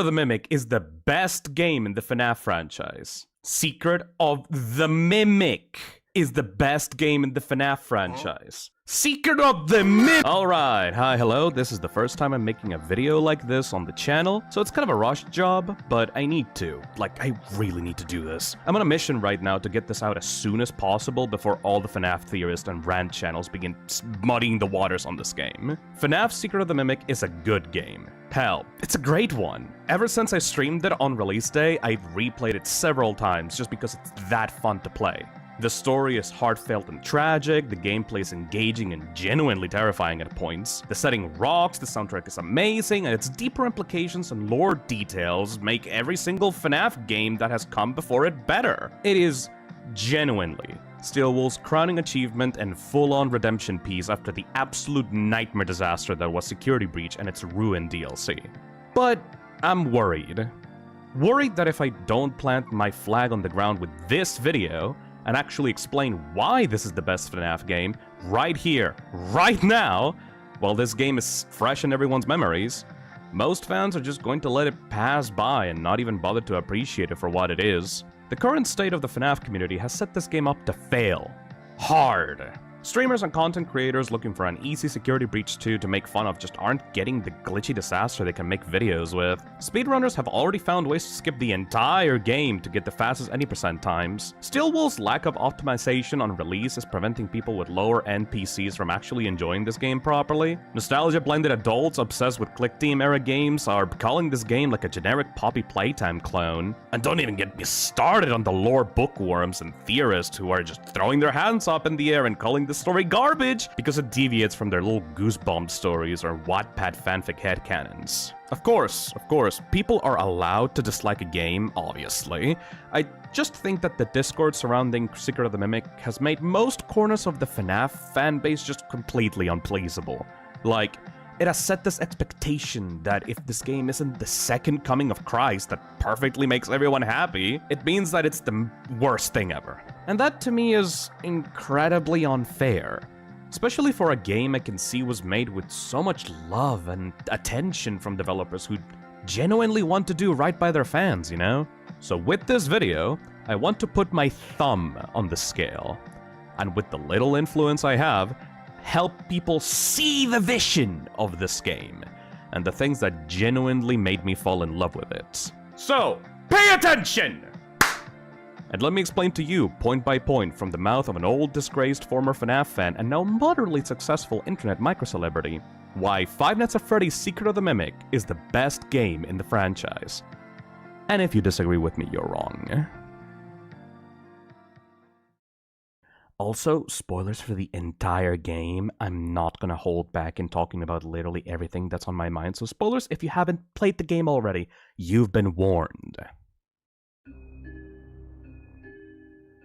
of the Mimic is the best game in the FNAF franchise. Secret of the Mimic is the best game in the FNAF franchise. Secret of the Mimic! Alright, hi, hello, this is the first time I'm making a video like this on the channel, so it's kind of a rush job, but I need to. Like, I really need to do this. I'm on a mission right now to get this out as soon as possible before all the FNAF theorists and rant channels begin muddying the waters on this game. FNAF Secret of the Mimic is a good game. Hell, it's a great one. Ever since I streamed it on release day, I've replayed it several times just because it's that fun to play. The story is heartfelt and tragic, the gameplay is engaging and genuinely terrifying at points, the setting rocks, the soundtrack is amazing, and its deeper implications and lore details make every single FNAF game that has come before it better. It is genuinely Steelwoolf's crowning achievement and full-on redemption piece after the absolute nightmare disaster that was Security Breach and its Ruin DLC. But I'm worried. Worried that if I don't plant my flag on the ground with this video, and actually explain why this is the best FNAF game, right here, right now, while this game is fresh in everyone's memories, most fans are just going to let it pass by and not even bother to appreciate it for what it is. The current state of the FNAF community has set this game up to fail. Hard. Streamers and content creators looking for an easy Security Breach 2 to make fun of just aren't getting the glitchy disaster they can make videos with. Speedrunners have already found ways to skip the entire game to get the fastest any percent times. Steelwoolf's lack of optimization on release is preventing people with lower-end PCs from actually enjoying this game properly. Nostalgia-blended adults obsessed with Click Team era games are calling this game like a generic Poppy Playtime clone. And don't even get me started on the lore bookworms and theorists who are just throwing their hands up in the air and calling the story garbage because it deviates from their little Goosebumps stories or Wattpad fanfic headcanons. Of course, people are allowed to dislike a game, obviously. I just think that the Discord surrounding Secret of the Mimic has made most corners of the FNAF fanbase just completely unpleasable. Like, it has set this expectation that if this game isn't the second coming of Christ that perfectly makes everyone happy, it means that it's the worst thing ever. And that to me is incredibly unfair. Especially for a game I can see was made with so much love and attention from developers who genuinely want to do right by their fans, you know? So with this video, I want to put my thumb on the scale. And with the little influence I have, help people see the vision of this game and the things that genuinely made me fall in love with it. So, pay attention! And let me explain to you, point by point, from the mouth of an old disgraced former FNAF fan and now moderately successful internet microcelebrity, why Five Nights at Freddy's Secret of the Mimic is the best game in the franchise. And if you disagree with me, you're wrong. Also, spoilers for the entire game. I'm not gonna hold back in talking about literally everything that's on my mind, so spoilers if you haven't played the game already. You've been warned.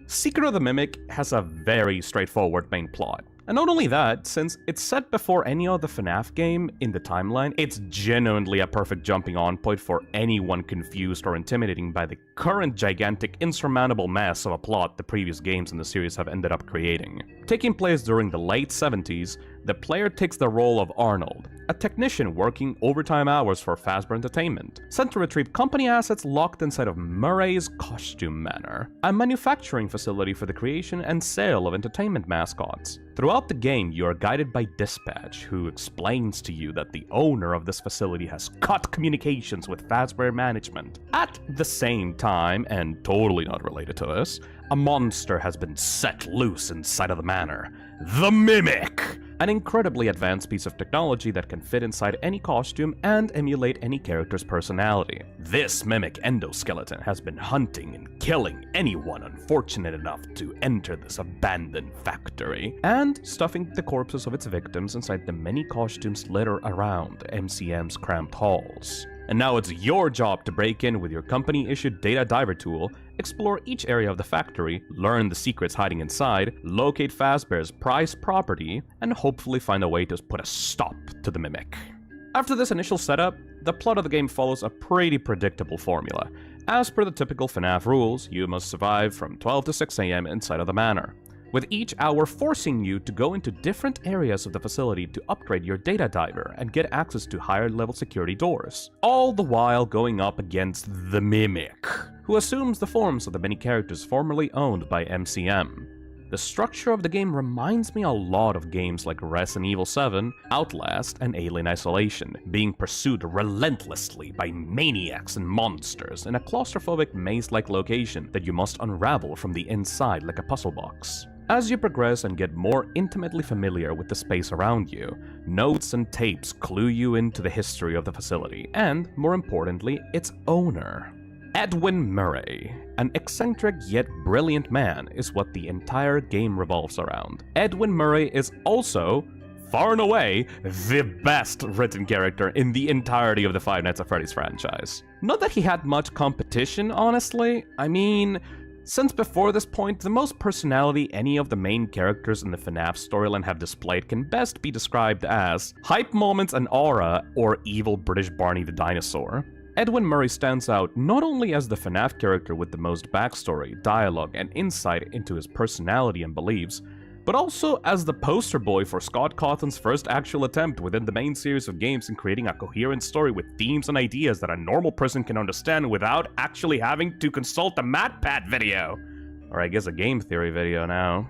Secret of the Mimic has a very straightforward main plot. And not only that, since it's set before any other FNAF game in the timeline, it's genuinely a perfect jumping on point for anyone confused or intimidating by the current gigantic insurmountable mess of a plot the previous games in the series have ended up creating. Taking place during the late 70s, the player takes the role of Arnold, a technician working overtime hours for Fazbear Entertainment, sent to retrieve company assets locked inside of Murray's Costume Manor, a manufacturing facility for the creation and sale of entertainment mascots. Throughout the game, you are guided by Dispatch, who explains to you that the owner of this facility has cut communications with Fazbear management. At the same time, and totally not related to us, a monster has been set loose inside of the manor. The Mimic! An incredibly advanced piece of technology that can fit inside any costume and emulate any character's personality. This Mimic endoskeleton has been hunting and killing anyone unfortunate enough to enter this abandoned factory, and stuffing the corpses of its victims inside the many costumes littered around MCM's cramped halls. And now it's your job to break in with your company-issued Data Diver tool, explore each area of the factory, learn the secrets hiding inside, locate Fazbear's prized property, and hopefully find a way to put a stop to the Mimic. After this initial setup, the plot of the game follows a pretty predictable formula. As per the typical FNAF rules, you must survive from 12 to 6 AM inside of the manor. with each hour forcing you to go into different areas of the facility to upgrade your data diver and get access to higher level security doors. All the while going up against the Mimic, who assumes the forms of the many characters formerly owned by MCM. The structure of the game reminds me a lot of games like Resident Evil 7, Outlast, and Alien Isolation, being pursued relentlessly by maniacs and monsters in a claustrophobic maze-like location that you must unravel from the inside like a puzzle box. As you progress and get more intimately familiar with the space around you, notes and tapes clue you into the history of the facility and, more importantly, its owner. Edwin Murray, an eccentric yet brilliant man, is what the entire game revolves around. Edwin Murray is also, far and away, the best written character in the entirety of the Five Nights at Freddy's franchise. Not that he had much competition, honestly. I mean, since before this point, the most personality any of the main characters in the FNAF storyline have displayed can best be described as hype moments and aura, or evil British Barney the Dinosaur. Edwin Murray stands out not only as the FNAF character with the most backstory, dialogue, and insight into his personality and beliefs, but also as the poster boy for Scott Cawthon's first actual attempt within the main series of games in creating a coherent story with themes and ideas that a normal person can understand without actually having to consult a MatPat video. Or I guess a game theory video now.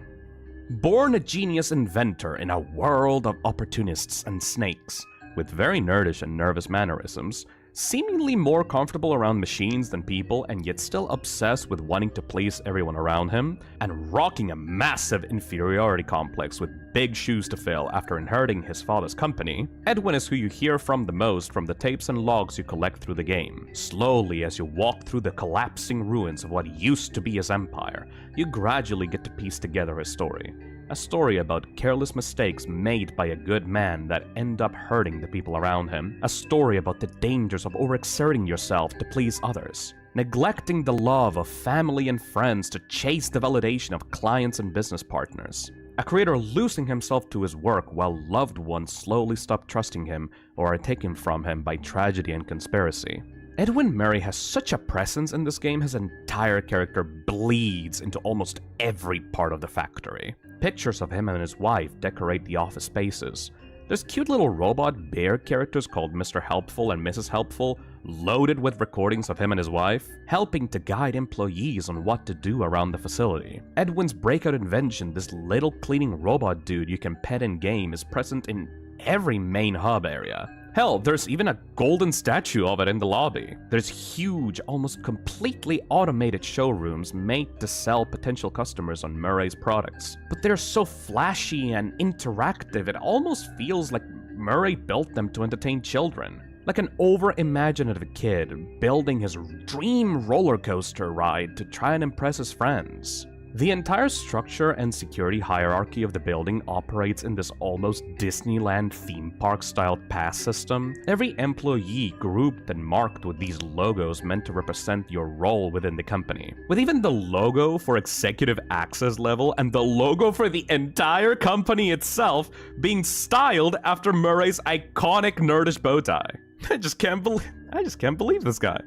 Born a genius inventor in a world of opportunists and snakes, with very nerdish and nervous mannerisms, seemingly more comfortable around machines than people and yet still obsessed with wanting to please everyone around him, and rocking a massive inferiority complex with big shoes to fill after inheriting his father's company, Edwin is who you hear from the most from the tapes and logs you collect through the game. Slowly, as you walk through the collapsing ruins of what used to be his empire, you gradually get to piece together his story. A story about careless mistakes made by a good man that end up hurting the people around him. A story about the dangers of overexerting yourself to please others. Neglecting the love of family and friends to chase the validation of clients and business partners. A creator losing himself to his work while loved ones slowly stop trusting him or are taken from him by tragedy and conspiracy. Edwin Murray has such a presence in this game, his entire character bleeds into almost every part of the factory. Pictures of him and his wife decorate the office spaces. There's cute little robot bear characters called Mr. Helpful and Mrs. Helpful, loaded with recordings of him and his wife, helping to guide employees on what to do around the facility. Edwin's breakout invention, this little cleaning robot dude you can pet in-game, is present in every main hub area. Hell, there's even a golden statue of it in the lobby. There's huge, almost completely automated showrooms made to sell potential customers on Murray's products. But they're so flashy and interactive, it almost feels like Murray built them to entertain children. Like an over-imaginative kid building his dream roller coaster ride to try and impress his friends. The entire structure and security hierarchy of the building operates in this almost Disneyland theme park-styled pass system. Every employee grouped and marked with these logos meant to represent your role within the company. With even the logo for executive access level and the logo for the entire company itself being styled after Murray's iconic nerdish bow tie. I just can't believe this guy.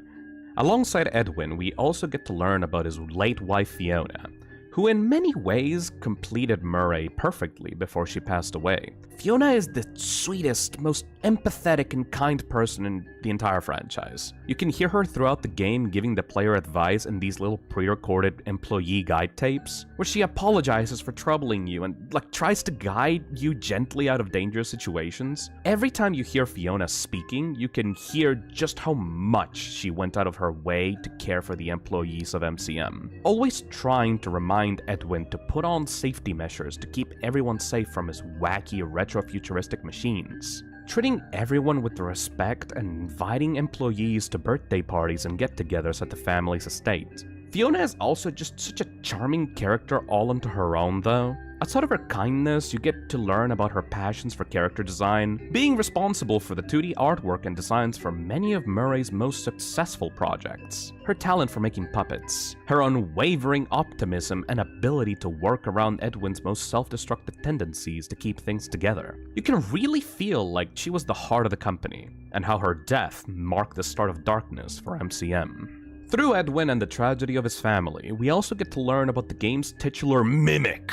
Alongside Edwin, we also get to learn about his late wife Fiona, who in many ways completed Murray perfectly before she passed away. Fiona is the sweetest, most empathetic and kind person in the entire franchise. You can hear her throughout the game giving the player advice in these little pre-recorded employee guide tapes, where she apologizes for troubling you and tries to guide you gently out of dangerous situations. Every time you hear Fiona speaking, you can hear just how much she went out of her way to care for the employees of MCM, always trying to remind Edwin to put on safety measures to keep everyone safe from his wacky retro-futuristic machines. Treating everyone with respect and inviting employees to birthday parties and get-togethers at the family's estate. Fiona is also just such a charming character all onto her own though. Outside of her kindness, you get to learn about her passions for character design, being responsible for the 2D artwork and designs for many of Murray's most successful projects, her talent for making puppets, her unwavering optimism and ability to work around Edwin's most self-destructive tendencies to keep things together. You can really feel like she was the heart of the company, and how her death marked the start of darkness for MCM. Through Edwin and the tragedy of his family, we also get to learn about the game's titular mimic.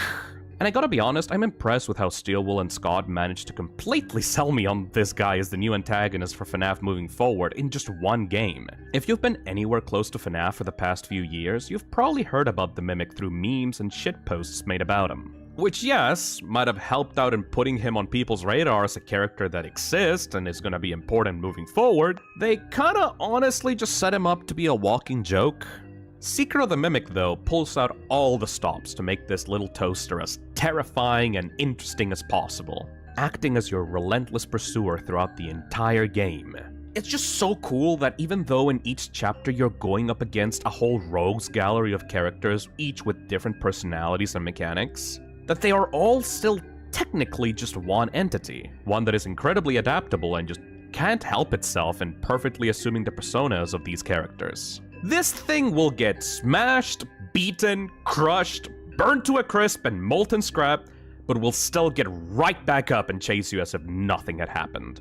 And I gotta be honest, I'm impressed with how Steelwool and Scott managed to completely sell me on this guy as the new antagonist for FNAF moving forward in just one game. If you've been anywhere close to FNAF for the past few years, you've probably heard about the Mimic through memes and shitposts made about him. Which, yes, might have helped out in putting him on people's radar as a character that exists and is gonna be important moving forward. They kinda honestly just set him up to be a walking joke. Secret of the Mimic, though, pulls out all the stops to make this little toaster as terrifying and interesting as possible, acting as your relentless pursuer throughout the entire game. It's just so cool that even though in each chapter you're going up against a whole rogues gallery of characters, each with different personalities and mechanics, that they are all still technically just one entity, one that is incredibly adaptable and just can't help itself in perfectly assuming the personas of these characters. This thing will get smashed, beaten, crushed, burned to a crisp, and molten scrap, but will still get right back up and chase you as if nothing had happened.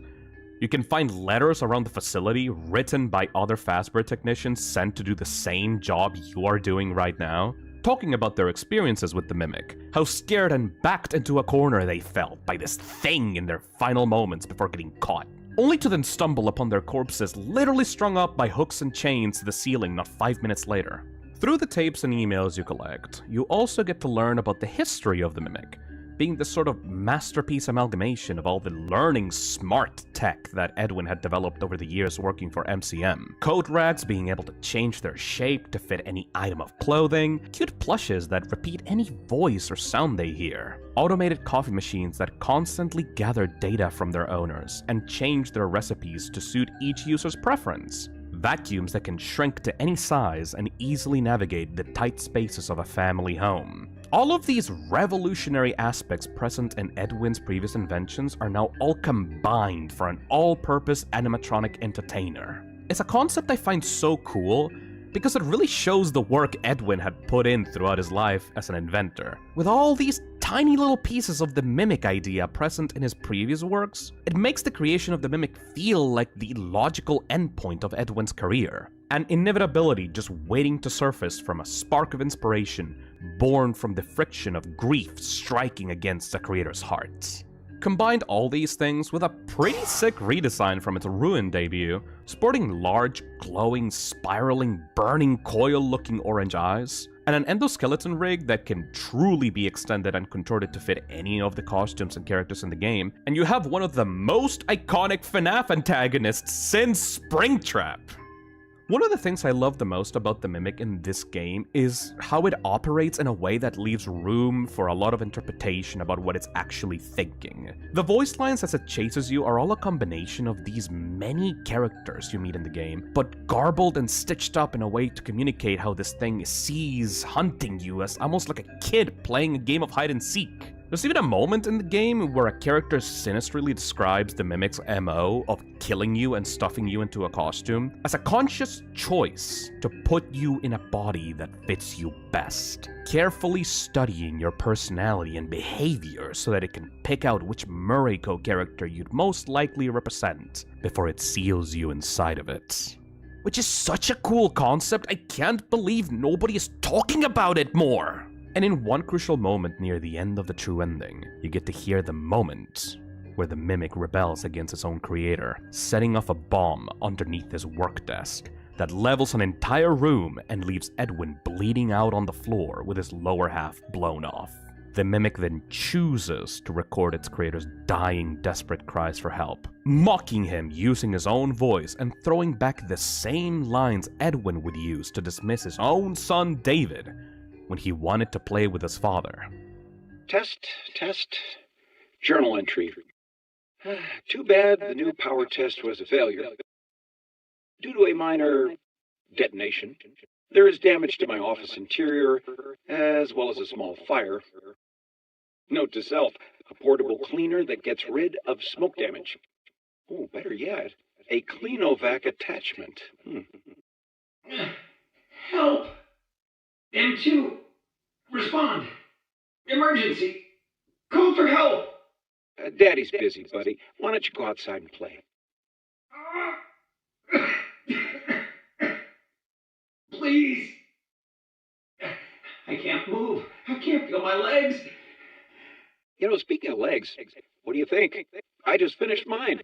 You can find letters around the facility written by other Fazbear technicians sent to do the same job you are doing right now, talking about their experiences with the Mimic, how scared and backed into a corner they felt by this thing in their final moments before getting caught, only to then stumble upon their corpses literally strung up by hooks and chains to the ceiling not 5 minutes later. Through the tapes and emails you collect, you also get to learn about the history of the Mimic, being this sort of masterpiece amalgamation of all the learning smart tech that Edwin had developed over the years working for MCM. Coat racks being able to change their shape to fit any item of clothing, cute plushes that repeat any voice or sound they hear, automated coffee machines that constantly gather data from their owners and change their recipes to suit each user's preference, vacuums that can shrink to any size and easily navigate the tight spaces of a family home. All of these revolutionary aspects present in Edwin's previous inventions are now all combined for an all-purpose animatronic entertainer. It's a concept I find so cool because it really shows the work Edwin had put in throughout his life as an inventor. With all these tiny little pieces of the Mimic idea present in his previous works, it makes the creation of the Mimic feel like the logical endpoint of Edwin's career. An inevitability just waiting to surface from a spark of inspiration born from the friction of grief striking against the creator's heart. Combined all these things with a pretty sick redesign from its Ruin debut, sporting large, glowing, spiraling, burning coil-looking orange eyes, and an endoskeleton rig that can truly be extended and contorted to fit any of the costumes and characters in the game, and you have one of the most iconic FNAF antagonists since Springtrap. One of the things I love the most about the Mimic in this game is how it operates in a way that leaves room for a lot of interpretation about what it's actually thinking. The voice lines as it chases you are all a combination of these many characters you meet in the game, but garbled and stitched up in a way to communicate how this thing sees hunting you as almost like a kid playing a game of hide and seek. There's even a moment in the game where a character sinisterly describes the Mimic's MO of killing you and stuffing you into a costume as a conscious choice to put you in a body that fits you best, carefully studying your personality and behavior so that it can pick out which Murray-Co character you'd most likely represent before it seals you inside of it. Which is such a cool concept, I can't believe nobody is talking about it more! And in one crucial moment near the end of the true ending, you get to hear the moment where the Mimic rebels against its own creator, setting off a bomb underneath his work desk that levels an entire room and leaves Edwin bleeding out on the floor with his lower half blown off. The Mimic then chooses to record its creator's dying, desperate cries for help, mocking him using his own voice and throwing back the same lines Edwin would use to dismiss his own son David when he wanted to play with his father. Test. Journal entry. Too bad the new power test was a failure. Due to a minor detonation, there is damage to my office interior, as well as a small fire. Note to self, a portable cleaner that gets rid of smoke damage. Oh, better yet, a Cleanovac attachment. Help! M2! Respond! Emergency! Call for help! Daddy's busy, buddy. Why don't you go outside and play? Please. I can't move. I can't feel my legs. You know, speaking of legs, what do you think? I just finished mine.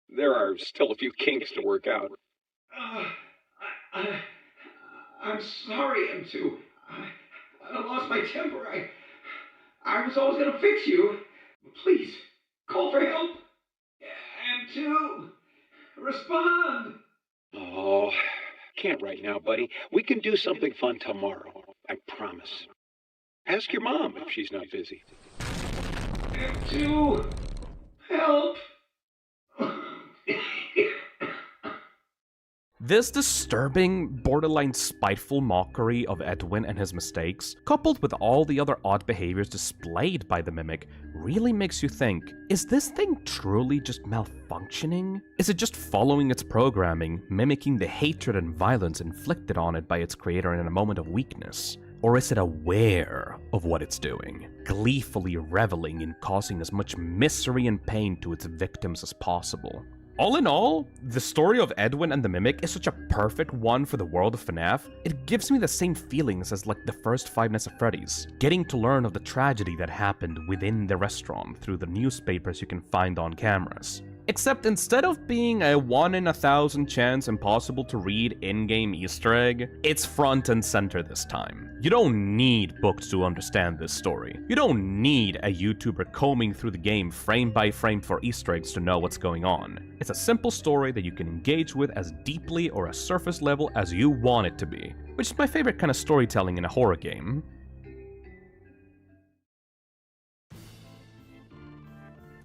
There are still a few kinks to work out. I'm sorry, M2. I lost my temper. I was always gonna fix you. Please, call for help. M2, respond. Oh, can't right now, buddy. We can do something fun tomorrow. I promise. Ask your mom if she's not busy. M2, help. This disturbing, borderline spiteful mockery of Edwin and his mistakes, coupled with all the other odd behaviors displayed by the Mimic, really makes you think, is this thing truly just malfunctioning? Is it just following its programming, mimicking the hatred and violence inflicted on it by its creator in a moment of weakness? Or is it aware of what it's doing, gleefully reveling in causing as much misery and pain to its victims as possible? All in all, the story of Edwin and the Mimic is such a perfect one for the world of FNAF. It gives me the same feelings as like the first Five Nights at Freddy's, getting to learn of the tragedy that happened within the restaurant through the newspapers you can find on cameras. Except instead of being a 1 in 1,000 chance impossible to read in-game Easter egg, it's front and center this time. You don't need books to understand this story. You don't need a YouTuber combing through the game frame by frame for Easter eggs to know what's going on. It's a simple story that you can engage with as deeply or as surface level as you want it to be, which is my favorite kind of storytelling in a horror game.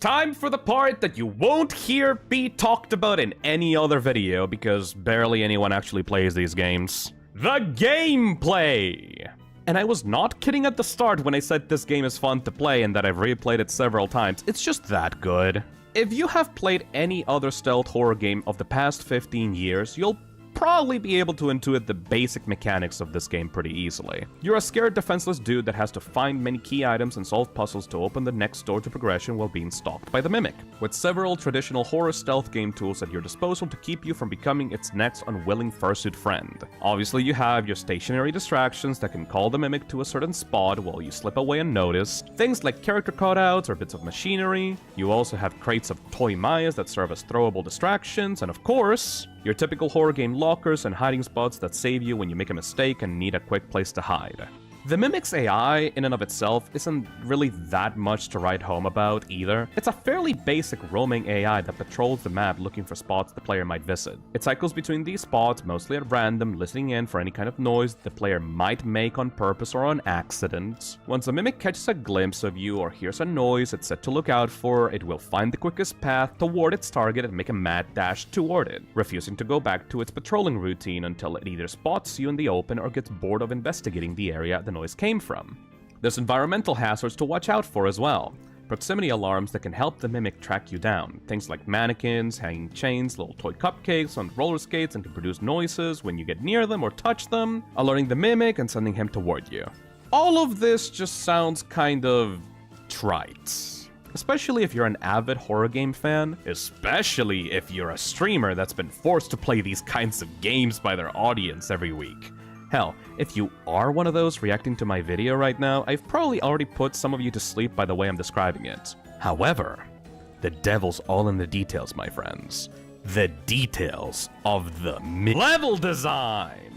Time for the part that you won't hear be talked about in any other video because barely anyone actually plays these games. The gameplay! And I was not kidding at the start when I said this game is fun to play and that I've replayed it several times. It's just that good. If you have played any other stealth horror game of the past 15 years, you'll probably be able to intuit the basic mechanics of this game pretty easily. You're a scared, defenseless dude that has to find many key items and solve puzzles to open the next door to progression while being stalked by the Mimic, with several traditional horror stealth game tools at your disposal to keep you from becoming its next unwilling fursuit friend. Obviously, you have your stationary distractions that can call the Mimic to a certain spot while you slip away unnoticed, things like character cutouts or bits of machinery. You also have crates of toy Mayas that serve as throwable distractions, and of course, your typical horror game lockers and hiding spots that save you when you make a mistake and need a quick place to hide. The Mimic's AI, in and of itself, isn't really that much to write home about either. It's a fairly basic roaming AI that patrols the map looking for spots the player might visit. It cycles between these spots, mostly at random, listening in for any kind of noise the player might make on purpose or on accident. Once a Mimic catches a glimpse of you or hears a noise it's set to look out for, it will find the quickest path toward its target and make a mad dash toward it, refusing to go back to its patrolling routine until it either spots you in the open or gets bored of investigating the area the noise came from. There's environmental hazards to watch out for as well. Proximity alarms that can help the Mimic track you down. Things like mannequins, hanging chains, little toy cupcakes on roller skates and can produce noises when you get near them or touch them, alerting the Mimic and sending him toward you. All of this just sounds kind of trite. Especially if you're an avid horror game fan, especially if you're a streamer that's been forced to play these kinds of games by their audience every week. Hell, if you are one of those reacting to my video right now, I've probably already put some of you to sleep by the way I'm describing it. However, the devil's all in the details, my friends. The details of the level design!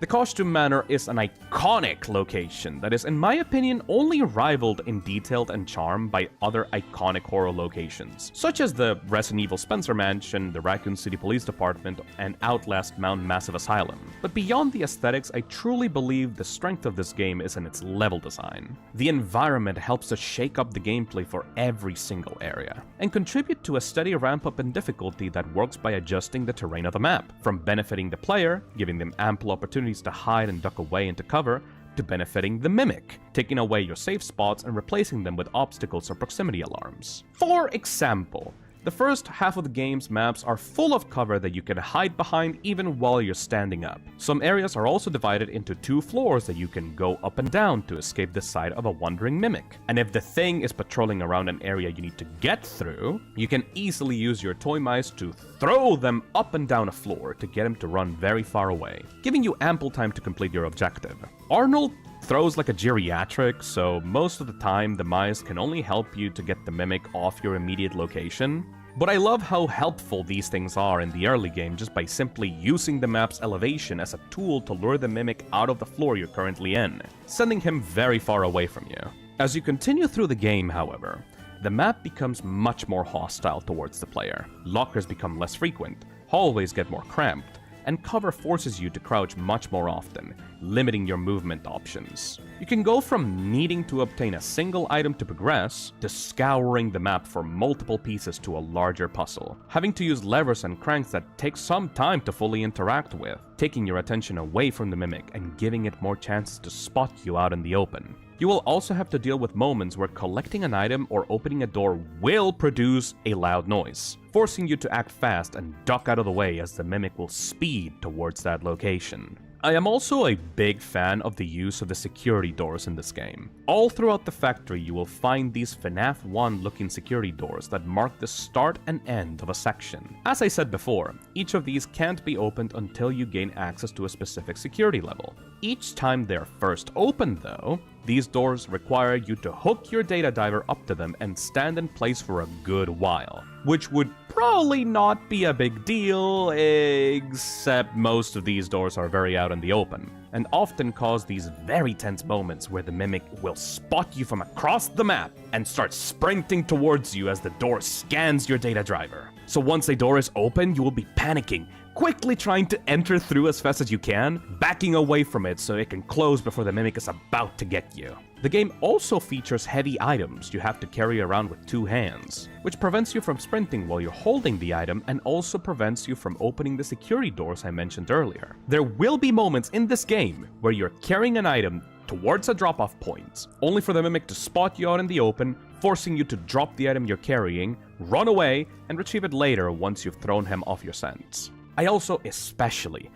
The Costume Manor is an iconic location that is, in my opinion, only rivaled in detail and charm by other iconic horror locations, such as the Resident Evil Spencer Mansion, the Raccoon City Police Department, and Outlast Mount Massive Asylum. But beyond the aesthetics, I truly believe the strength of this game is in its level design. The environment helps to shake up the gameplay for every single area, and contribute to a steady ramp up in difficulty that works by adjusting the terrain of the map, from benefiting the player, giving them ample opportunities to hide and duck away into cover, to benefiting the Mimic, taking away your safe spots and replacing them with obstacles or proximity alarms. For example, The first half of the game's maps are full of cover that you can hide behind even while you're standing up. Some areas are also divided into 2 floors that you can go up and down to escape the sight of a wandering mimic. And if the thing is patrolling around an area you need to get through, you can easily use your toy mice to throw them up and down a floor to get him to run very far away, giving you ample time to complete your objective. Arnold throws like a geriatric, so most of the time the mice can only help you to get the mimic off your immediate location. But I love how helpful these things are in the early game just by simply using the map's elevation as a tool to lure the mimic out of the floor you're currently in, sending him very far away from you. As you continue through the game, however, the map becomes much more hostile towards the player. Lockers become less frequent, hallways get more cramped, and cover forces you to crouch much more often, limiting your movement options. You can go from needing to obtain a single item to progress, to scouring the map for multiple pieces to a larger puzzle, having to use levers and cranks that take some time to fully interact with, taking your attention away from the mimic and giving it more chances to spot you out in the open. You will also have to deal with moments where collecting an item or opening a door will produce a loud noise, forcing you to act fast and duck out of the way as the mimic will speed towards that location. I am also a big fan of the use of the security doors in this game. All throughout the factory you will find these FNAF 1 looking security doors that mark the start and end of a section. As I said before, each of these can't be opened until you gain access to a specific security level. Each time they're first opened though, these doors require you to hook your data diver up to them and stand in place for a good while, which would probably not be a big deal, except most of these doors are very out in the open, and often cause these very tense moments where the mimic will spot you from across the map and start sprinting towards you as the door scans your data driver. So once a door is open, you will be panicking, quickly trying to enter through as fast as you can, backing away from it so it can close before the mimic is about to get you. The game also features heavy items you have to carry around with 2 hands, which prevents you from sprinting while you're holding the item and also prevents you from opening the security doors I mentioned earlier. There will be moments in this game where you're carrying an item towards a drop-off point, only for the mimic to spot you out in the open, forcing you to drop the item you're carrying, run away, and retrieve it later once you've thrown him off your scent. I also especially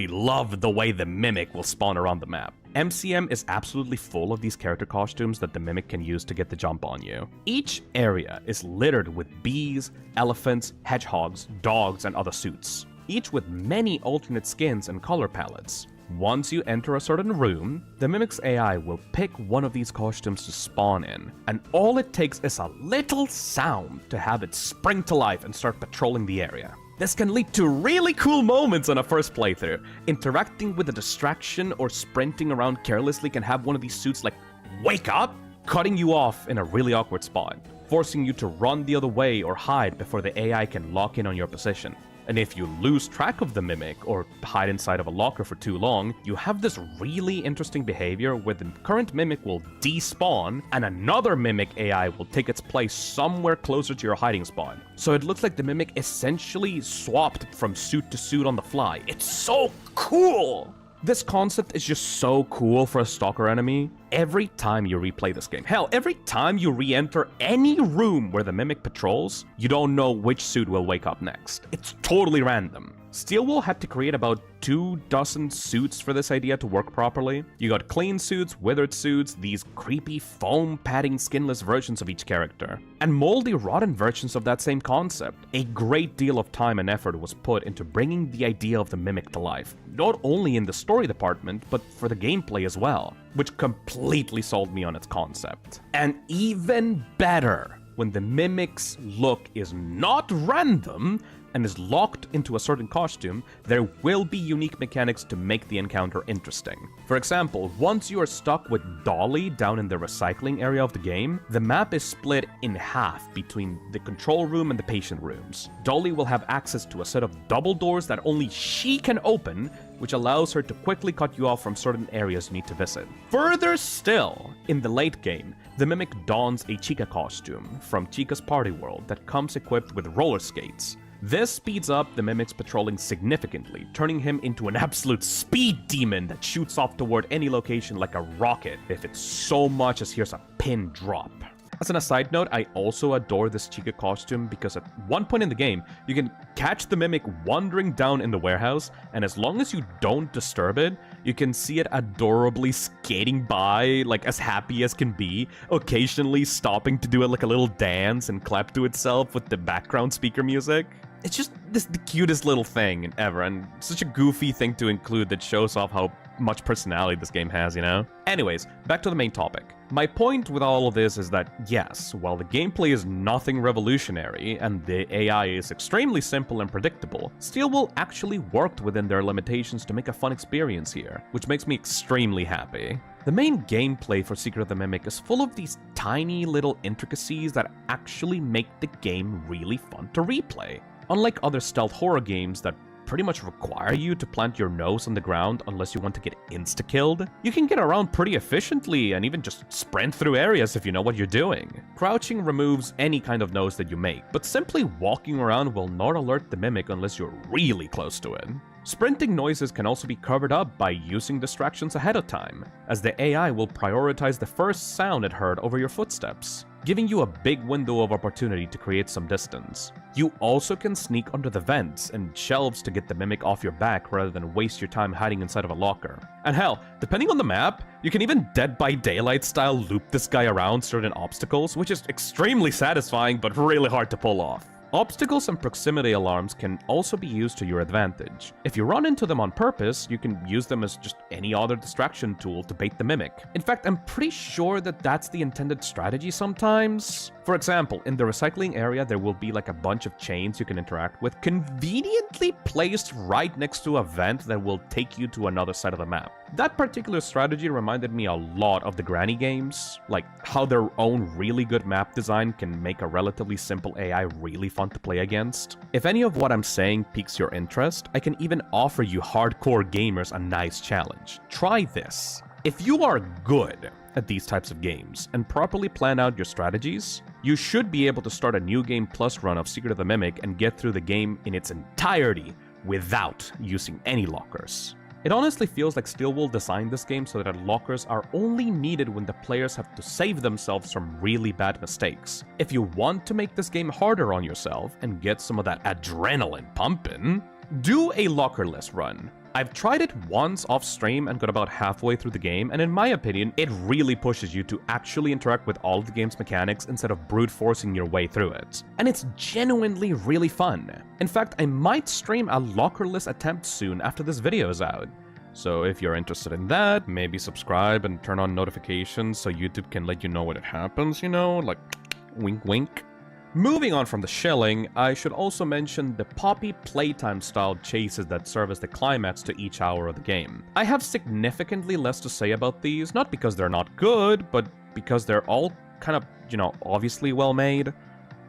love the way the mimic will spawn around the map. MCM is absolutely full of these character costumes that the mimic can use to get the jump on you. Each area is littered with bees, elephants, hedgehogs, dogs, and other suits, each with many alternate skins and color palettes. Once you enter a certain room, the mimic's AI will pick one of these costumes to spawn in, and all it takes is a little sound to have it spring to life and start patrolling the area. This can lead to really cool moments on a first playthrough. Interacting with a distraction or sprinting around carelessly can have one of these suits like wake up, cutting you off in a really awkward spot, forcing you to run the other way or hide before the AI can lock in on your position. And if you lose track of the mimic or hide inside of a locker for too long, you have this really interesting behavior where the current mimic will despawn and another mimic AI will take its place somewhere closer to your hiding spot. So it looks like the mimic essentially swapped from suit to suit on the fly. It's so cool! This concept is just so cool for a stalker enemy. Every time you replay this game, hell, every time you re-enter any room where the mimic patrols, you don't know which suit will wake up next. It's totally random. Steelwool had to create about 24 suits for this idea to work properly. You got clean suits, withered suits, these creepy foam padding skinless versions of each character, and moldy rotten versions of that same concept. A great deal of time and effort was put into bringing the idea of the mimic to life, not only in the story department, but for the gameplay as well, which completely sold me on its concept. And even better, when the mimic's look is not random, and is locked into a certain costume, there will be unique mechanics to make the encounter interesting. For example, once you are stuck with Dolly down in the recycling area of the game, the map is split in half between the control room and the patient rooms. Dolly will have access to a set of double doors that only she can open, which allows her to quickly cut you off from certain areas you need to visit. Further still, in the late game, the mimic dons a Chica costume from Chica's Party World that comes equipped with roller skates. This speeds up the mimic's patrolling significantly, turning him into an absolute speed demon that shoots off toward any location like a rocket if it so much as hears a pin drop. As an aside note, I also adore this Chica costume because at one point in the game, you can catch the Mimic wandering down in the warehouse, and as long as you don't disturb it, you can see it adorably skating by, like as happy as can be, occasionally stopping to do like a little dance and clap to itself with the background speaker music. It's just the cutest little thing ever, and such a goofy thing to include that shows off how much personality this game has, you know? Anyways, back to the main topic. My point with all of this is that, yes, while the gameplay is nothing revolutionary, and the AI is extremely simple and predictable, Steelwool actually worked within their limitations to make a fun experience here, which makes me extremely happy. The main gameplay for Secret of the Mimic is full of these tiny little intricacies that actually make the game really fun to replay. Unlike other stealth horror games that pretty much require you to plant your nose on the ground unless you want to get insta-killed, you can get around pretty efficiently and even just sprint through areas if you know what you're doing. Crouching removes any kind of noise that you make, but simply walking around will not alert the Mimic unless you're really close to it. Sprinting noises can also be covered up by using distractions ahead of time, as the AI will prioritize the first sound it heard over your footsteps, giving you a big window of opportunity to create some distance. You also can sneak under the vents and shelves to get the Mimic off your back rather than waste your time hiding inside of a locker. And hell, depending on the map, you can even Dead by Daylight style loop this guy around certain obstacles, which is extremely satisfying but really hard to pull off. Obstacles and proximity alarms can also be used to your advantage. If you run into them on purpose, you can use them as just any other distraction tool to bait the Mimic. In fact, I'm pretty sure that that's the intended strategy sometimes. For example, in the recycling area, there will be like a bunch of chains you can interact with, conveniently placed right next to a vent that will take you to another side of the map. That particular strategy reminded me a lot of the Granny games, like how their own really good map design can make a relatively simple AI really fun to play against. If any of what I'm saying piques your interest, I can even offer you hardcore gamers a nice challenge. Try this. If you are good at these types of games and properly plan out your strategies, you should be able to start a New Game Plus run of Secret of the Mimic and get through the game in its entirety without using any lockers. It honestly feels like Steelwool designed this game so that lockers are only needed when the players have to save themselves from really bad mistakes. If you want to make this game harder on yourself and get some of that adrenaline pumping, do a lockerless run. I've tried it once off stream and got about halfway through the game, and in my opinion, it really pushes you to actually interact with all of the game's mechanics instead of brute forcing your way through it. And it's genuinely really fun. In fact, I might stream a lockerless attempt soon after this video is out. So if you're interested in that, maybe subscribe and turn on notifications so YouTube can let you know when it happens, you know, like wink wink. Moving on from the shelling, I should also mention the Poppy playtime style chases that serve as the climax to each hour of the game. I have significantly less to say about these, not because they're not good, but because they're all kind of, you know, obviously well made.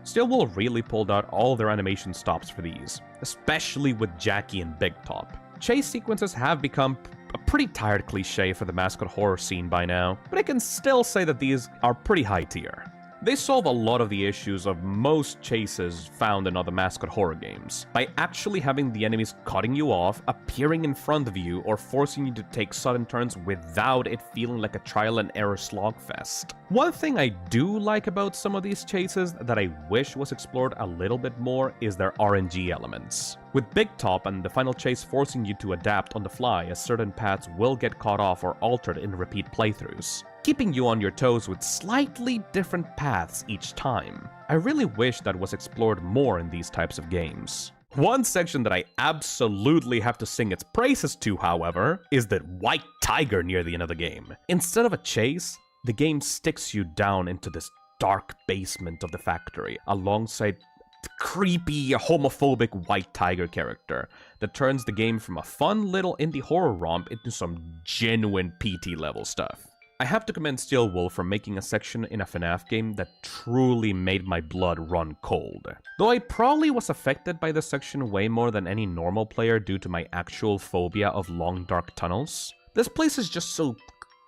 Steelwool really pulled out all their animation stops for these, especially with Jackie and Big Top. Chase sequences have become a pretty tired cliche for the mascot horror scene by now, but I can still say that these are pretty high tier. They solve a lot of the issues of most chases found in other mascot horror games, by actually having the enemies cutting you off, appearing in front of you, or forcing you to take sudden turns without it feeling like a trial and error slogfest. One thing I do like about some of these chases that I wish was explored a little bit more is their RNG elements. With Big Top and the final chase forcing you to adapt on the fly as certain paths will get cut off or altered in repeat playthroughs, keeping you on your toes with slightly different paths each time. I really wish that was explored more in these types of games. One section that I absolutely have to sing its praises to, however, is that white tiger near the end of the game. Instead of a chase, the game sticks you down into this dark basement of the factory, alongside the creepy, homophobic white tiger character that turns the game from a fun little indie horror romp into some genuine PT level stuff. I have to commend Steelwool for making a section in a FNAF game that truly made my blood run cold. Though I probably was affected by this section way more than any normal player due to my actual phobia of long dark tunnels, this place is just so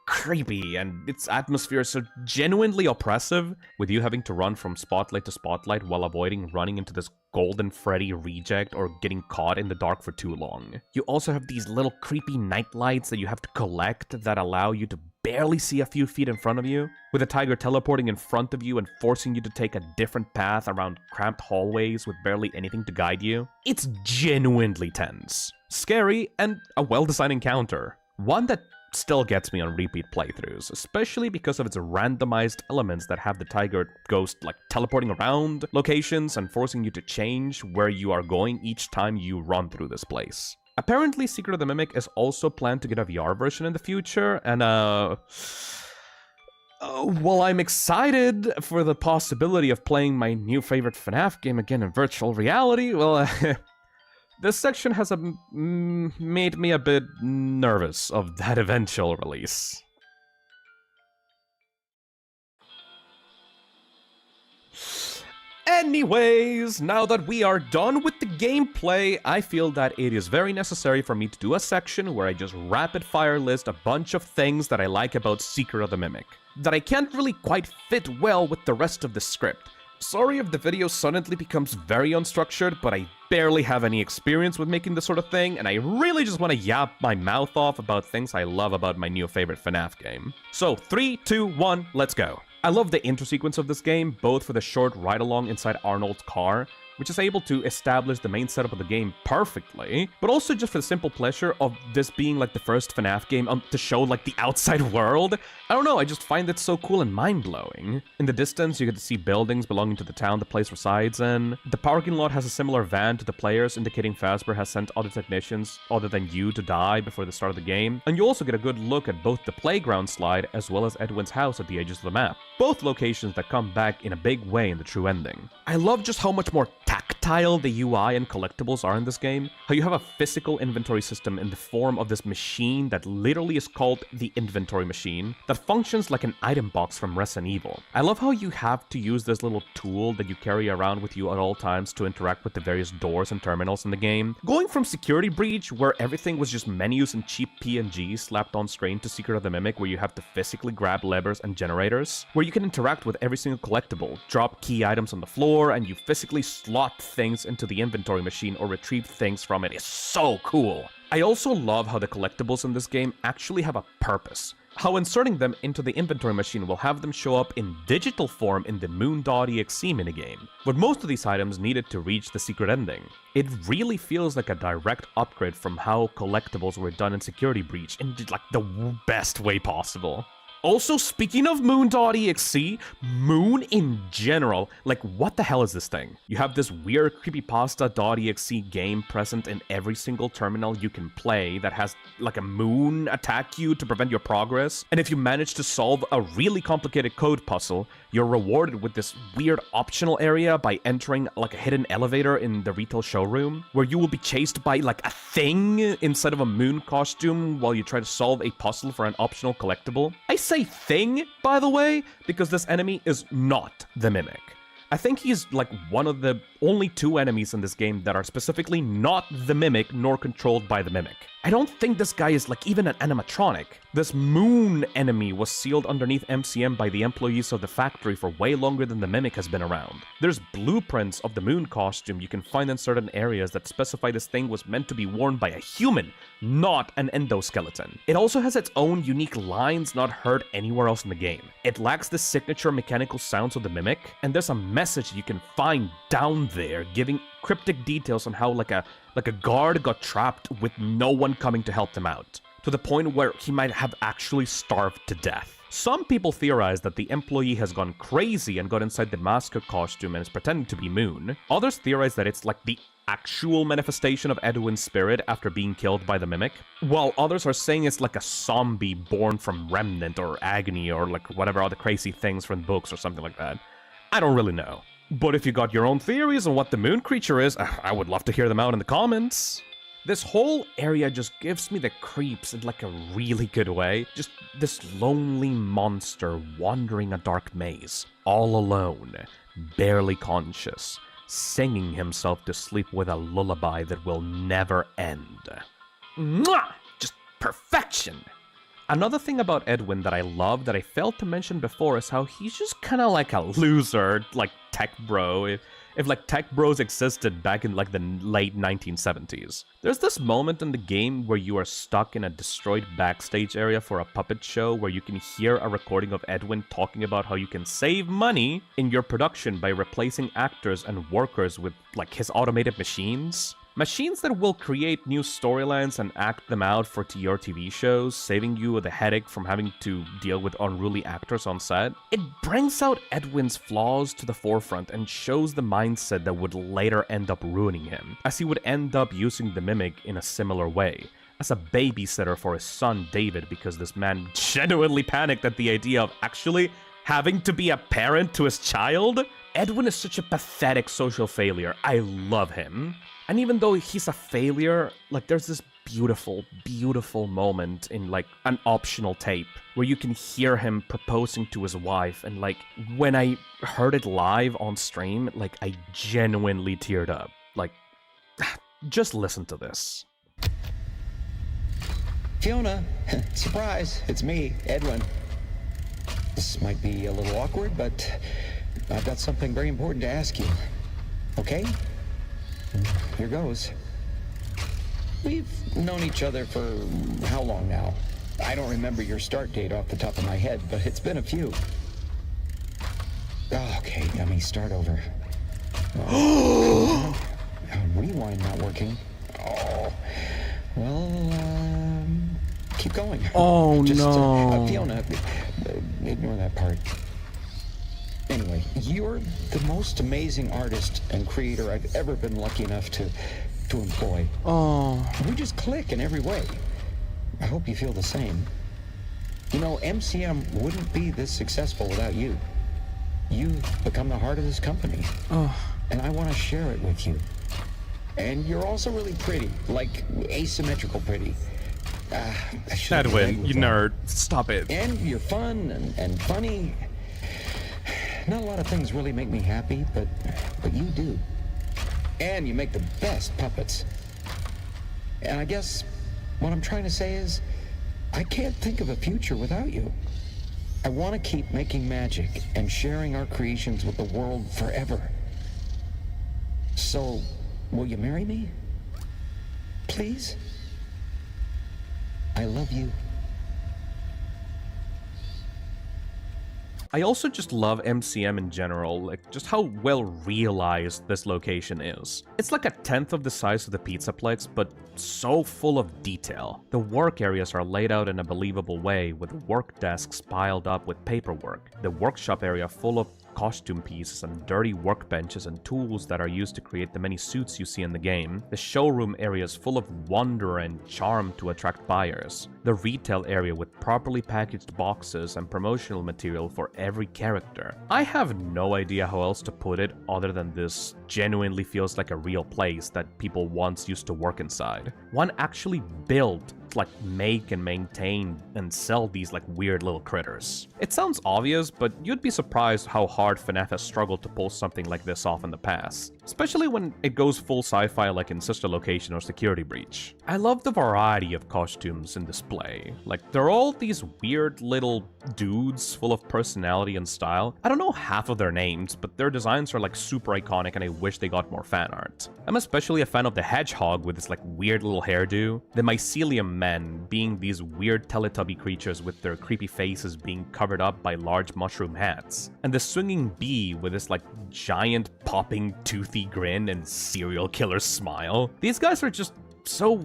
creepy, and its atmosphere is so genuinely oppressive, with you having to run from spotlight to spotlight while avoiding running into this Golden Freddy reject or getting caught in the dark for too long. You also have these little creepy night lights that you have to collect that allow you to barely see a few feet in front of you, with a tiger teleporting in front of you and forcing you to take a different path around cramped hallways with barely anything to guide you. It's genuinely tense, scary, and a well-designed encounter. One that still gets me on repeat playthroughs, especially because of its randomized elements that have the tiger ghost like teleporting around locations and forcing you to change where you are going each time you run through this place. Apparently, Secret of the Mimic is also planned to get a VR version in the future, and well, I'm excited for the possibility of playing my new favorite FNAF game again in virtual reality. Well, this section has made me a bit nervous of that eventual release. Anyways, now that we are done with the gameplay, I feel that it is very necessary for me to do a section where I just rapid-fire list a bunch of things that I like about Secret of the Mimic, that I can't really quite fit well with the rest of the script. Sorry if the video suddenly becomes very unstructured, but I barely have any experience with making this sort of thing, and I really just want to yap my mouth off about things I love about my new favorite FNAF game. So, 3, 2, 1, let's go. I love the intro sequence of this game, both for the short ride-along inside Arnold's car, which is able to establish the main setup of the game perfectly, but also just for the simple pleasure of this being like the first FNAF game to show like the outside world. I don't know, I just find it so cool and mind-blowing. In the distance, you get to see buildings belonging to the town the place resides in. The parking lot has a similar van to the players, indicating Fazbear has sent other technicians other than you to die before the start of the game. And you also get a good look at both the playground slide as well as Edwin's house at the edges of the map. Both locations that come back in a big way in the true ending. I love just how much more tactile the UI and collectibles are in this game, how you have a physical inventory system in the form of this machine that literally is called the inventory machine, that functions like an item box from Resident Evil. I love how you have to use this little tool that you carry around with you at all times to interact with the various doors and terminals in the game. Going from Security Breach, where everything was just menus and cheap PNGs slapped on screen, to Secret of the Mimic, where you have to physically grab levers and generators, where you can interact with every single collectible, drop key items on the floor, and you physically slot things into the inventory machine or retrieve things from it, is so cool. I also love how the collectibles in this game actually have a purpose. How inserting them into the inventory machine will have them show up in digital form in the Moon.exe minigame, with most of these items needed to reach the secret ending. It really feels like a direct upgrade from how collectibles were done in Security Breach in like the best way possible. Also, speaking of Moon.exe, Moon in general, like what the hell is this thing? You have this weird creepypasta.exe game present in every single terminal you can play that has like a moon attack you to prevent your progress. And if you manage to solve a really complicated code puzzle, you're rewarded with this weird optional area by entering like a hidden elevator in the retail showroom, where you will be chased by like a thing inside of a moon costume while you try to solve a puzzle for an optional collectible. I say thing, by the way, because this enemy is not the Mimic. I think he's like one of the only two enemies in this game that are specifically not the Mimic nor controlled by the Mimic. I don't think this guy is like even an animatronic. This moon enemy was sealed underneath MCM by the employees of the factory for way longer than the Mimic has been around. There's blueprints of the moon costume you can find in certain areas that specify this thing was meant to be worn by a human, not an endoskeleton. It also has its own unique lines not heard anywhere else in the game. It lacks the signature mechanical sounds of the Mimic, and there's a message you can find down there giving cryptic details on how like a guard got trapped with no one coming to help them out, to the point where he might have actually starved to death. Some people theorize that the employee has gone crazy and got inside the mascot costume and is pretending to be Moon. Others theorize that it's like the actual manifestation of Edwin's spirit after being killed by the Mimic, while others are saying it's like a zombie born from Remnant or Agony or like whatever other crazy things from books or something like that. I don't really know. But if you got your own theories on what the moon creature is, I would love to hear them out in the comments. This whole area just gives me the creeps in like a really good way. Just this lonely monster wandering a dark maze, all alone, barely conscious, singing himself to sleep with a lullaby that will never end. Mwah! Just perfection! Another thing about Edwin that I love that I failed to mention before is how he's just kind of like a loser, like tech bro, if like tech bros existed back in like the late 1970s. There's this moment in the game where you are stuck in a destroyed backstage area for a puppet show where you can hear a recording of Edwin talking about how you can save money in your production by replacing actors and workers with like his automated machines. Machines that will create new storylines and act them out for your TV shows, saving you the headache from having to deal with unruly actors on set. It brings out Edwin's flaws to the forefront and shows the mindset that would later end up ruining him, as he would end up using the Mimic in a similar way, as a babysitter for his son David, because this man genuinely panicked at the idea of actually having to be a parent to his child. Edwin is such a pathetic social failure. I love him. And even though he's a failure, like there's this beautiful, beautiful moment in like an optional tape where you can hear him proposing to his wife. And like when I heard it live on stream, like I genuinely teared up. Like, just listen to this. Fiona, surprise, it's me, Edwin. This might be a little awkward, but I've got something very important to ask you. Okay? Here goes. We've known each other for how long now? I don't remember your start date off the top of my head, but it's been a few. Oh, okay, let me start over. Oh, rewind not working. Oh, well, keep going. Oh, no. Fiona, ignore that part. Anyway, you're the most amazing artist and creator I've ever been lucky enough to employ. Oh. We just click in every way. I hope you feel the same. You know, MCM wouldn't be this successful without you. You've become the heart of this company. Oh. And I want to share it with you. And you're also really pretty, like asymmetrical pretty. Edwin, you nerd. Stop it. And you're fun and funny. Not a lot of things really make me happy, but you do. And you make the best puppets. And I guess what I'm trying to say is, I can't think of a future without you. I want to keep making magic and sharing our creations with the world forever. So, will you marry me? Please? I love you. I also just love MCM in general, like just how well realized this location is. It's like a tenth of the size of the Pizzaplex, but so full of detail. The work areas are laid out in a believable way, with work desks piled up with paperwork. The workshop area full of costume pieces and dirty workbenches and tools that are used to create the many suits you see in the game. The showroom area is full of wonder and charm to attract buyers. The retail area with properly packaged boxes and promotional material for every character. I have no idea how else to put it other than this genuinely feels like a real place that people once used to work inside. One actually built, like make and maintain and sell these like weird little critters. It sounds obvious, but you'd be surprised how hard FNAF has struggled to pull something like this off in the past, especially when it goes full sci-fi like in Sister Location or Security Breach. I love the variety of costumes in display. Like, they're all these weird little dudes full of personality and style. I don't know half of their names, but their designs are like super iconic and I wish they got more fan art. I'm especially a fan of the hedgehog with this like weird little hairdo, the mycelium men being these weird Teletubby creatures with their creepy faces being covered up by large mushroom hats, and the swinging bee with this like giant popping toothy grin and serial killer smile. These guys are just so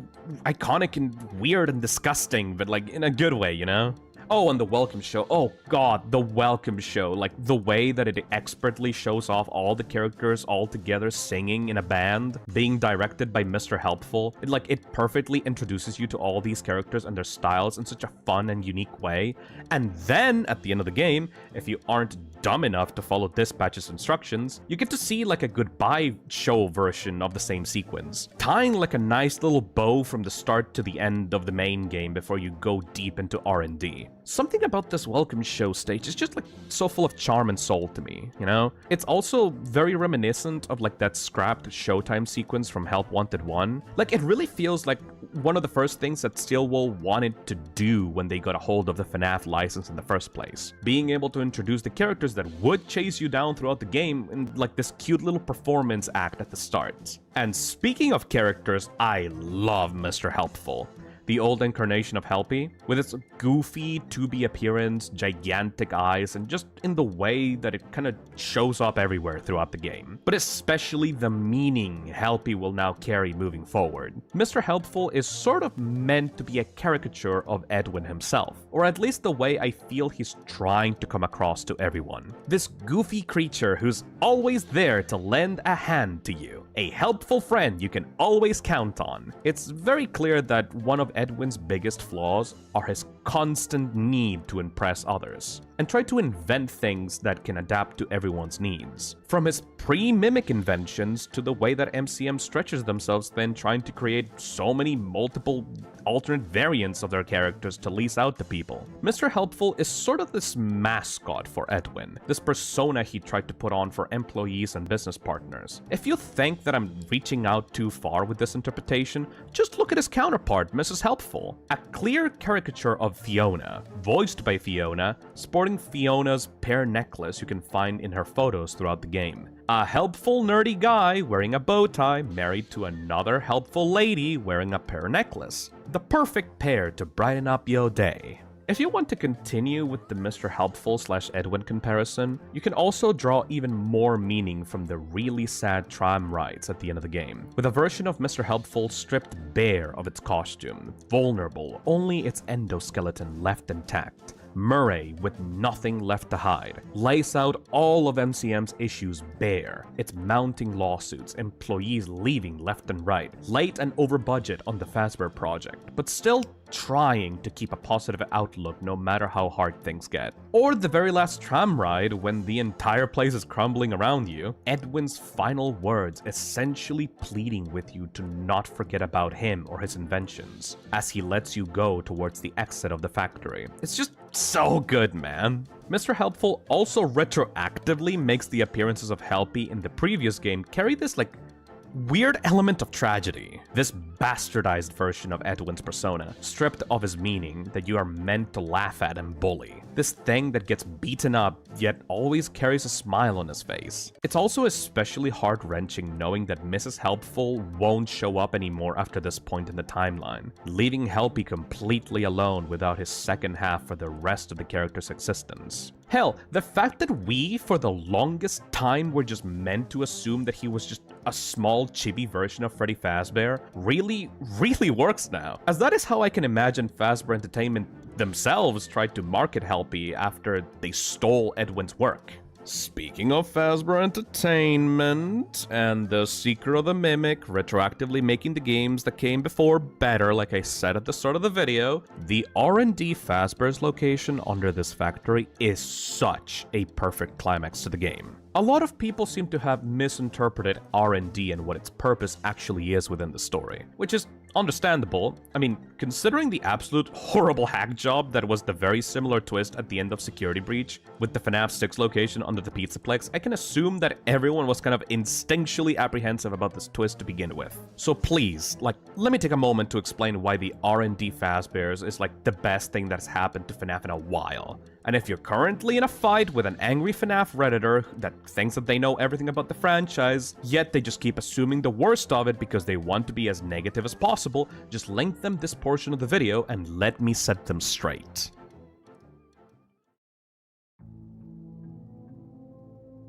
iconic and weird and disgusting, but like in a good way, you know? Oh, and the welcome show. Oh god, the welcome show. Like, the way that it expertly shows off all the characters all together singing in a band, being directed by Mr. Helpful. It perfectly introduces you to all these characters and their styles in such a fun and unique way. And then, at the end of the game, if you aren't dumb enough to follow Dispatch's instructions, you get to see like a goodbye show version of the same sequence, tying like a nice little bow from the start to the end of the main game before you go deep into R&D. something about this welcome show stage is just like so full of charm and soul to me, you know? It's also very reminiscent of like that scrapped Showtime sequence from Help Wanted 1. Like, it really feels like one of the first things that Stillwell wanted to do when they got a hold of the FNAF license in the first place. Being able to introduce the characters that would chase you down throughout the game in like this cute little performance act at the start. And speaking of characters, I love Mr. Helpful. The old incarnation of Helpy, with its goofy 2B appearance, gigantic eyes, and just in the way that it kind of shows up everywhere throughout the game. But especially the meaning Helpy will now carry moving forward. Mr. Helpful is sort of meant to be a caricature of Edwin himself, or at least the way I feel he's trying to come across to everyone. This goofy creature who's always there to lend a hand to you. A helpful friend you can always count on. It's very clear that one of Edwin's biggest flaws are his constant need to impress others, and try to invent things that can adapt to everyone's needs. From his pre-mimic inventions to the way that MCM stretches themselves then trying to create so many multiple alternate variants of their characters to lease out to people. Mr. Helpful is sort of this mascot for Edwin, this persona he tried to put on for employees and business partners. If you think that I'm reaching out too far with this interpretation, just look at his counterpart, Mrs. Helpful. A clear caricature of Fiona, voiced by Fiona, sporting Fiona's pear necklace you can find in her photos throughout the game. A helpful nerdy guy wearing a bow tie married to another helpful lady wearing a pear necklace. The perfect pair to brighten up your day. If you want to continue with the Mr. Helpful/Edwin comparison, you can also draw even more meaning from the really sad tram rides at the end of the game, with a version of Mr. Helpful stripped bare of its costume, vulnerable, only its endoskeleton left intact. Murray, with nothing left to hide, lays out all of MCM's issues bare, its mounting lawsuits, employees leaving left and right, late and over budget on the Fazbear project, but still trying to keep a positive outlook no matter how hard things get. Or the very last tram ride when the entire place is crumbling around you, Edwin's final words essentially pleading with you to not forget about him or his inventions, as he lets you go towards the exit of the factory. It's just so good, man. Mr. Helpful also retroactively makes the appearances of Helpy in the previous game carry this like weird element of tragedy. This bastardized version of Edwin's persona, stripped of his meaning that you are meant to laugh at and bully. This thing that gets beaten up, yet always carries a smile on his face. It's also especially heart-wrenching knowing that Mrs. Helpful won't show up anymore after this point in the timeline, leaving Helpy completely alone without his second half for the rest of the character's existence. Hell, the fact that we, for the longest time, were just meant to assume that he was just a small chibi version of Freddy Fazbear really works now, as that is how I can imagine Fazbear Entertainment themselves tried to market Helpy after they stole Edwin's work. Speaking of Fazbear Entertainment and the Seeker of the Mimic retroactively making the games that came before better, like I said at the start of the video, the R&D Fazbear's location under this factory is such a perfect climax to the game. A lot of people seem to have misinterpreted R&D and what its purpose actually is within the story, which is understandable. I mean, considering the absolute horrible hack job that was the very similar twist at the end of Security Breach with the FNAF 6 location under the Pizzaplex, I can assume that everyone was kind of instinctually apprehensive about this twist to begin with. So please, let me take a moment to explain why the R&D Fazbears is the best thing that's happened to FNAF in a while. And if you're currently in a fight with an angry FNAF Redditor that thinks that they know everything about the franchise, yet they just keep assuming the worst of it because they want to be as negative as possible, just link them this portion of the video and let me set them straight.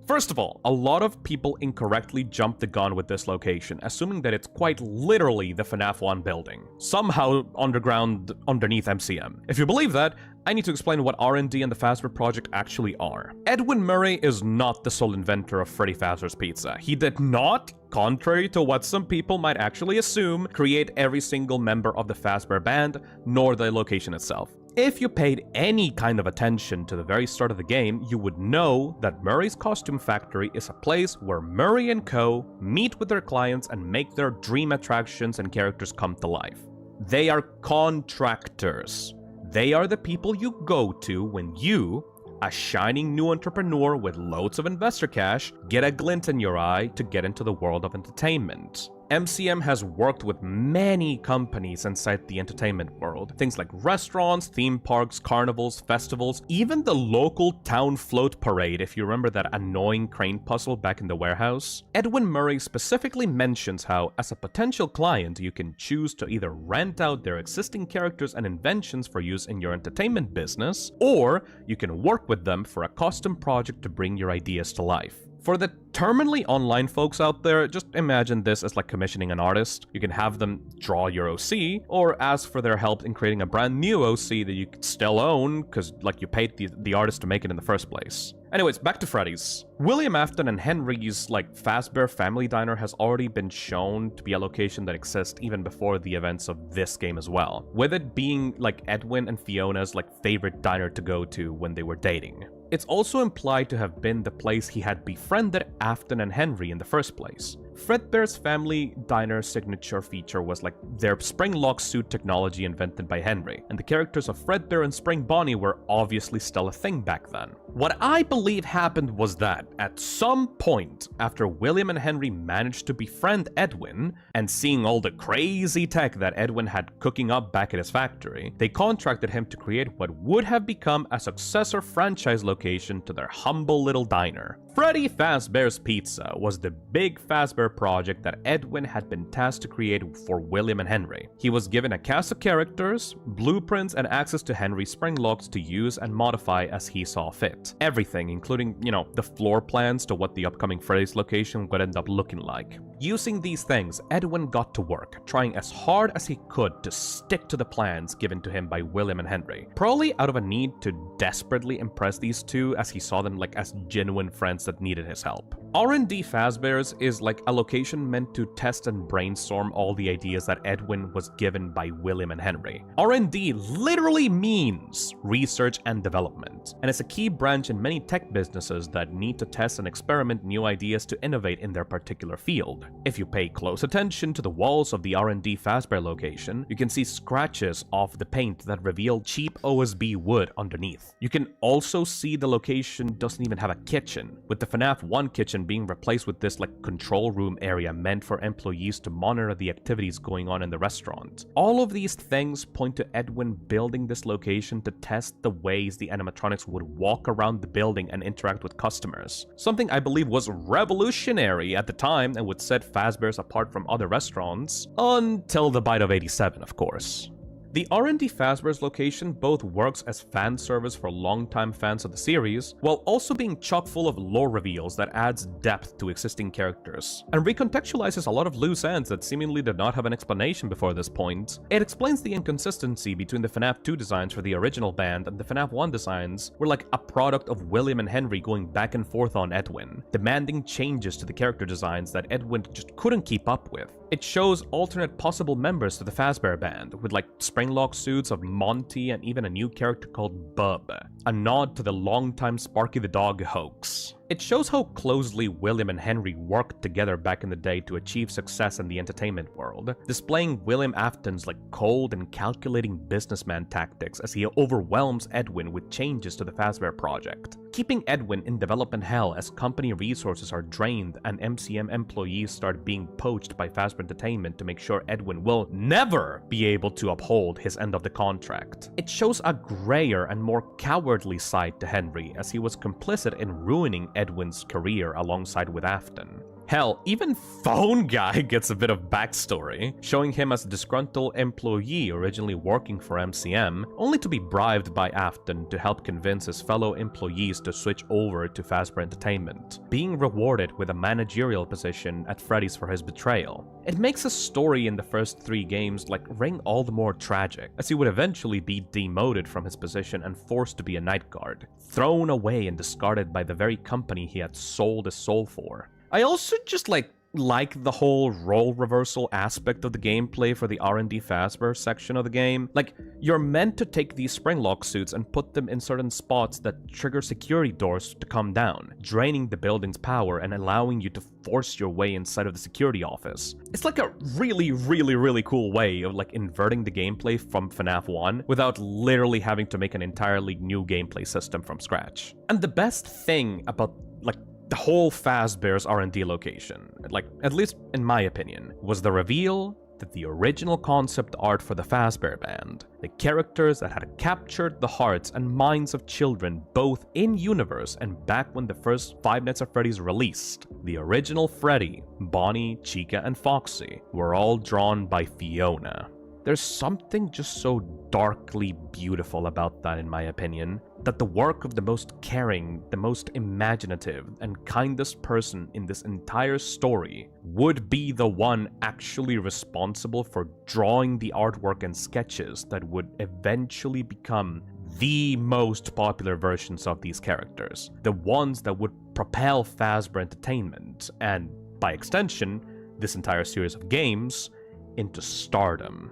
First of all, a lot of people incorrectly jump the gun with this location, assuming that it's quite literally the FNAF 1 building, somehow underground underneath MCM. If you believe that, I need to explain what R&D and the Fazbear Project actually are. Edwin Murray is not the sole inventor of Freddy Fazbear's Pizza. He did not, contrary to what some people might actually assume, create every single member of the Fazbear band, nor the location itself. If you paid any kind of attention to the very start of the game, you would know that Murray's Costume Factory is a place where Murray and co. meet with their clients and make their dream attractions and characters come to life. They are contractors. They are the people you go to when you, a shining new entrepreneur with loads of investor cash, get a glint in your eye to get into the world of entertainment. MCM has worked with many companies inside the entertainment world. Things like restaurants, theme parks, carnivals, festivals, even the local town float parade, if you remember that annoying crane puzzle back in the warehouse. Edwin Murray specifically mentions how, as a potential client, you can choose to either rent out their existing characters and inventions for use in your entertainment business, or you can work with them for a custom project to bring your ideas to life. For the terminally online folks out there, just imagine this as like commissioning an artist. You can have them draw your OC, or ask for their help in creating a brand new OC that you could still own, because like you paid the artist to make it in the first place. Anyways, back to Freddy's. William Afton and Henry's like Fazbear Family Diner has already been shown to be a location that exists even before the events of this game as well, with it being like Edwin and Fiona's like favorite diner to go to when they were dating. It's also implied to have been the place he had befriended Afton and Henry in the first place. Fredbear's Family Diner signature feature was like their spring lock suit technology invented by Henry, and the characters of Fredbear and Spring Bonnie were obviously still a thing back then. What I believe happened was that, at some point, after William and Henry managed to befriend Edwin, and seeing all the crazy tech that Edwin had cooking up back at his factory, they contracted him to create what would have become a successor franchise location to their humble little diner. Freddy Fazbear's Pizza was the big Fazbear project that Edwin had been tasked to create for William and Henry. He was given a cast of characters, blueprints, and access to Henry's spring locks to use and modify as he saw fit. Everything, including, the floor plans to what the upcoming Freddy's location would end up looking like. Using these things, Edwin got to work, trying as hard as he could to stick to the plans given to him by William and Henry. Probably out of a need to desperately impress these two, as he saw them like as genuine friends that needed his help. R&D Fazbear's is like a location meant to test and brainstorm all the ideas that Edwin was given by William and Henry. R&D literally means research and development, and it's a key branch in many tech businesses that need to test and experiment new ideas to innovate in their particular field. If you pay close attention to the walls of the R&D Fazbear location, you can see scratches off the paint that reveal cheap OSB wood underneath. You can also see the location doesn't even have a kitchen, with the FNAF 1 kitchen being replaced with this like control room area meant for employees to monitor the activities going on in the restaurant. All of these things point to Edwin building this location to test the ways the animatronics would walk around the building and interact with customers. Something I believe was revolutionary at the time and would set Fazbear's apart from other restaurants, until the Bite of 87, of course. The R&D Fazbear's location both works as fan service for longtime fans of the series, while also being chock full of lore reveals that adds depth to existing characters, and recontextualizes a lot of loose ends that seemingly did not have an explanation before this point. It explains the inconsistency between the FNAF 2 designs for the original band and the FNAF 1 designs were like a product of William and Henry going back and forth on Edwin, demanding changes to the character designs that Edwin just couldn't keep up with. It shows alternate possible members to the Fazbear band, with like springlock suits of Monty and even a new character called Bub, a nod to the longtime Sparky the Dog hoax. It shows how closely William and Henry worked together back in the day to achieve success in the entertainment world, displaying William Afton's like cold and calculating businessman tactics as he overwhelms Edwin with changes to the Fazbear project, keeping Edwin in development hell as company resources are drained and MCM employees start being poached by Fazbear Entertainment to make sure Edwin will never be able to uphold his end of the contract. It shows a grayer and more cowardly side to Henry, as he was complicit in ruining Edwin's career alongside with Afton. Hell, even Phone Guy gets a bit of backstory, showing him as a disgruntled employee originally working for MCM, only to be bribed by Afton to help convince his fellow employees to switch over to Fazbear Entertainment, being rewarded with a managerial position at Freddy's for his betrayal. It makes his story in the first 3 games like ring all the more tragic, as he would eventually be demoted from his position and forced to be a night guard, thrown away and discarded by the very company he had sold his soul for. I also just like the whole role reversal aspect of the gameplay for the R&D Fazbear section of the game. Like, you're meant to take these springlock suits and put them in certain spots that trigger security doors to come down, draining the building's power and allowing you to force your way inside of the security office. It's like a really cool way of like inverting the gameplay from FNAF 1 without literally having to make an entirely new gameplay system from scratch. And the best thing about like the whole Fazbear's R&D location, like at least in my opinion, was the reveal that the original concept art for the Fazbear Band, the characters that had captured the hearts and minds of children both in-universe and back when the first Five Nights at Freddy's released, the original Freddy, Bonnie, Chica, and Foxy, were all drawn by Fiona. There's something just so darkly beautiful about that, in my opinion, that the work of the most caring, the most imaginative, and kindest person in this entire story would be the one actually responsible for drawing the artwork and sketches that would eventually become the most popular versions of these characters, the ones that would propel Fazbear Entertainment, and by extension, this entire series of games, into stardom.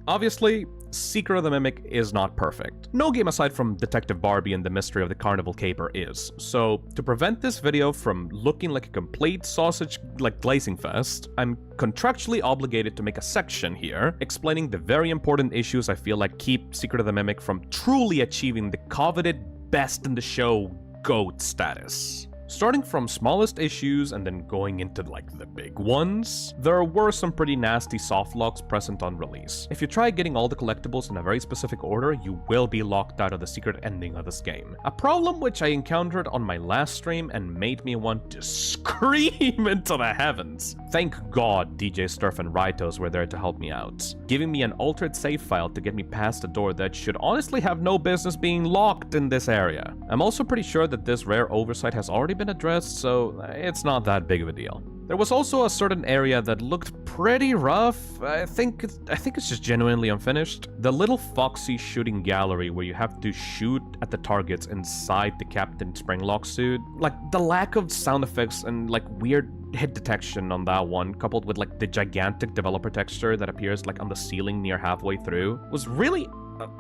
Obviously, Secret of the Mimic is not perfect. No game aside from Detective Barbie and the Mystery of the Carnival Caper is, so to prevent this video from looking like a complete sausage glazing fest, I'm contractually obligated to make a section here explaining the very important issues I feel like keep Secret of the Mimic from truly achieving the coveted best in the show GOAT status. Starting from smallest issues and then going into like the big ones, there were some pretty nasty softlocks present on release. If you try getting all the collectibles in a very specific order, you will be locked out of the secret ending of this game. A problem which I encountered on my last stream and made me want to scream into the heavens. Thank God DJ Sturf and Rytos were there to help me out, giving me an altered save file to get me past a door that should honestly have no business being locked in this area. I'm also pretty sure that this rare oversight has already been addressed, so it's not that big of a deal. There was also a certain area that looked pretty rough. I think it's just genuinely unfinished. The little Foxy shooting gallery where you have to shoot at the targets inside the Captain Springlock suit. Like, the lack of sound effects and like weird hit detection on that one, coupled with like the gigantic developer texture that appears like on the ceiling near halfway through, was really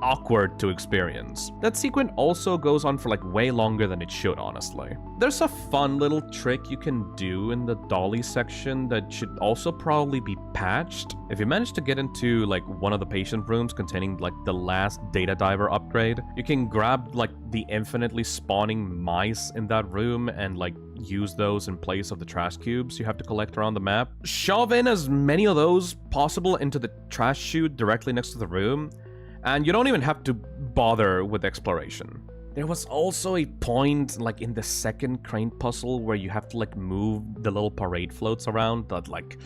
awkward to experience. That sequence also goes on for like way longer than it should, honestly. There's a fun little trick you can do in the dolly section that should also probably be patched. If you manage to get into like one of the patient rooms containing like the last Data Diver upgrade, you can grab like the infinitely spawning mice in that room and like use those in place of the trash cubes you have to collect around the map. Shove in as many of those possible into the trash chute directly next to the room, and you don't even have to bother with exploration. There was also a point, like in the second crane puzzle, where you have to like move the little parade floats around that like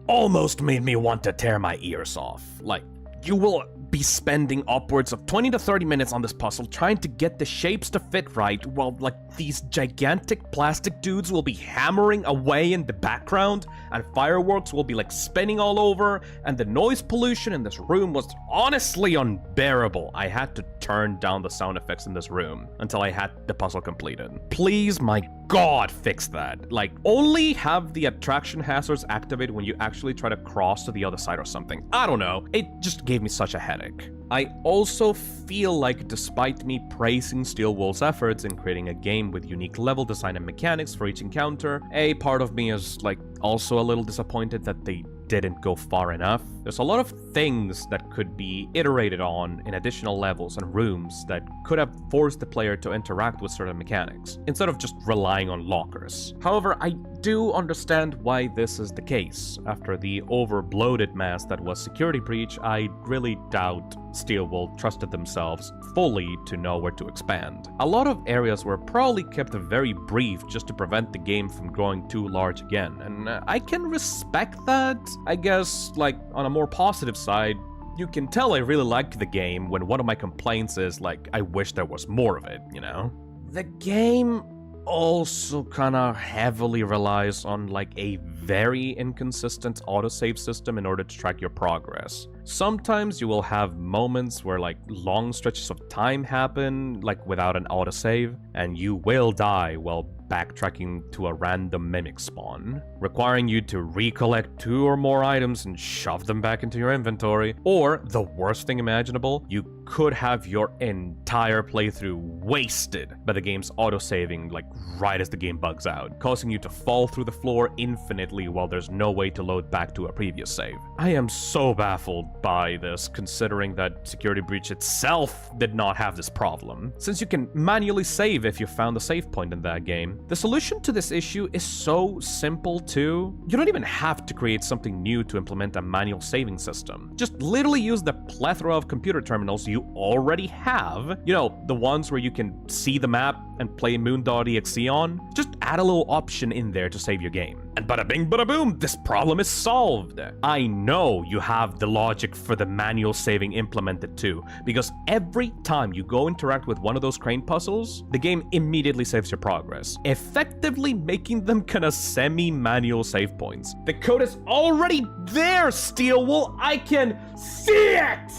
almost made me want to tear my ears off. Like, you will be spending upwards of 20 to 30 minutes on this puzzle trying to get the shapes to fit right, while like these gigantic plastic dudes will be hammering away in the background, and fireworks will be like spinning all over, and the noise pollution in this room was honestly unbearable. I had to turn down the sound effects in this room until I had the puzzle completed. Please, my God, fix that. Like, only have the attraction hazards activate when you actually try to cross to the other side or something. I don't know. It just gave me such a headache. I also feel like, despite me praising Steel Wool's efforts in creating a game with unique level design and mechanics for each encounter, a part of me is like also a little disappointed that they didn't go far enough. There's a lot of things that could be iterated on in additional levels and rooms that could have forced the player to interact with certain mechanics, instead of just relying on lockers. However, I do understand why this is the case. After the over-bloated mess that was Security Breach, I really doubt Steel Wool trusted themselves fully to know where to expand. A lot of areas were probably kept very brief just to prevent the game from growing too large again, and I can respect that. I guess, like, on a more positive side, you can tell I really like the game when one of my complaints is, like, I wish there was more of it, you know? The game also kind of heavily relies on like a very inconsistent autosave system in order to track your progress. Sometimes you will have moments where like long stretches of time happen like without an autosave, and you will die while backtracking to a random mimic spawn, requiring you to recollect 2 or more items and shove them back into your inventory. Or, the worst thing imaginable, you could have your entire playthrough wasted by the game's autosaving like right as the game bugs out, causing you to fall through the floor infinitely while there's no way to load back to a previous save. I am so baffled by this, considering that Security Breach itself did not have this problem, since you can manually save if you found a save point in that game. The solution to this issue is so simple too. You don't even have to create something new to implement a manual saving system. Just literally use the plethora of computer terminals you already have. You know, the ones where you can see the map and play Moon.exe on. Just add a little option in there to save your game. And bada bing bada boom, this problem is solved. I know you have the logic for the manual saving implemented too, because every time you go interact with one of those crane puzzles, the game immediately saves your progress, effectively making them kinda semi-manual save points. The code is already there, Steelwool! I can see it!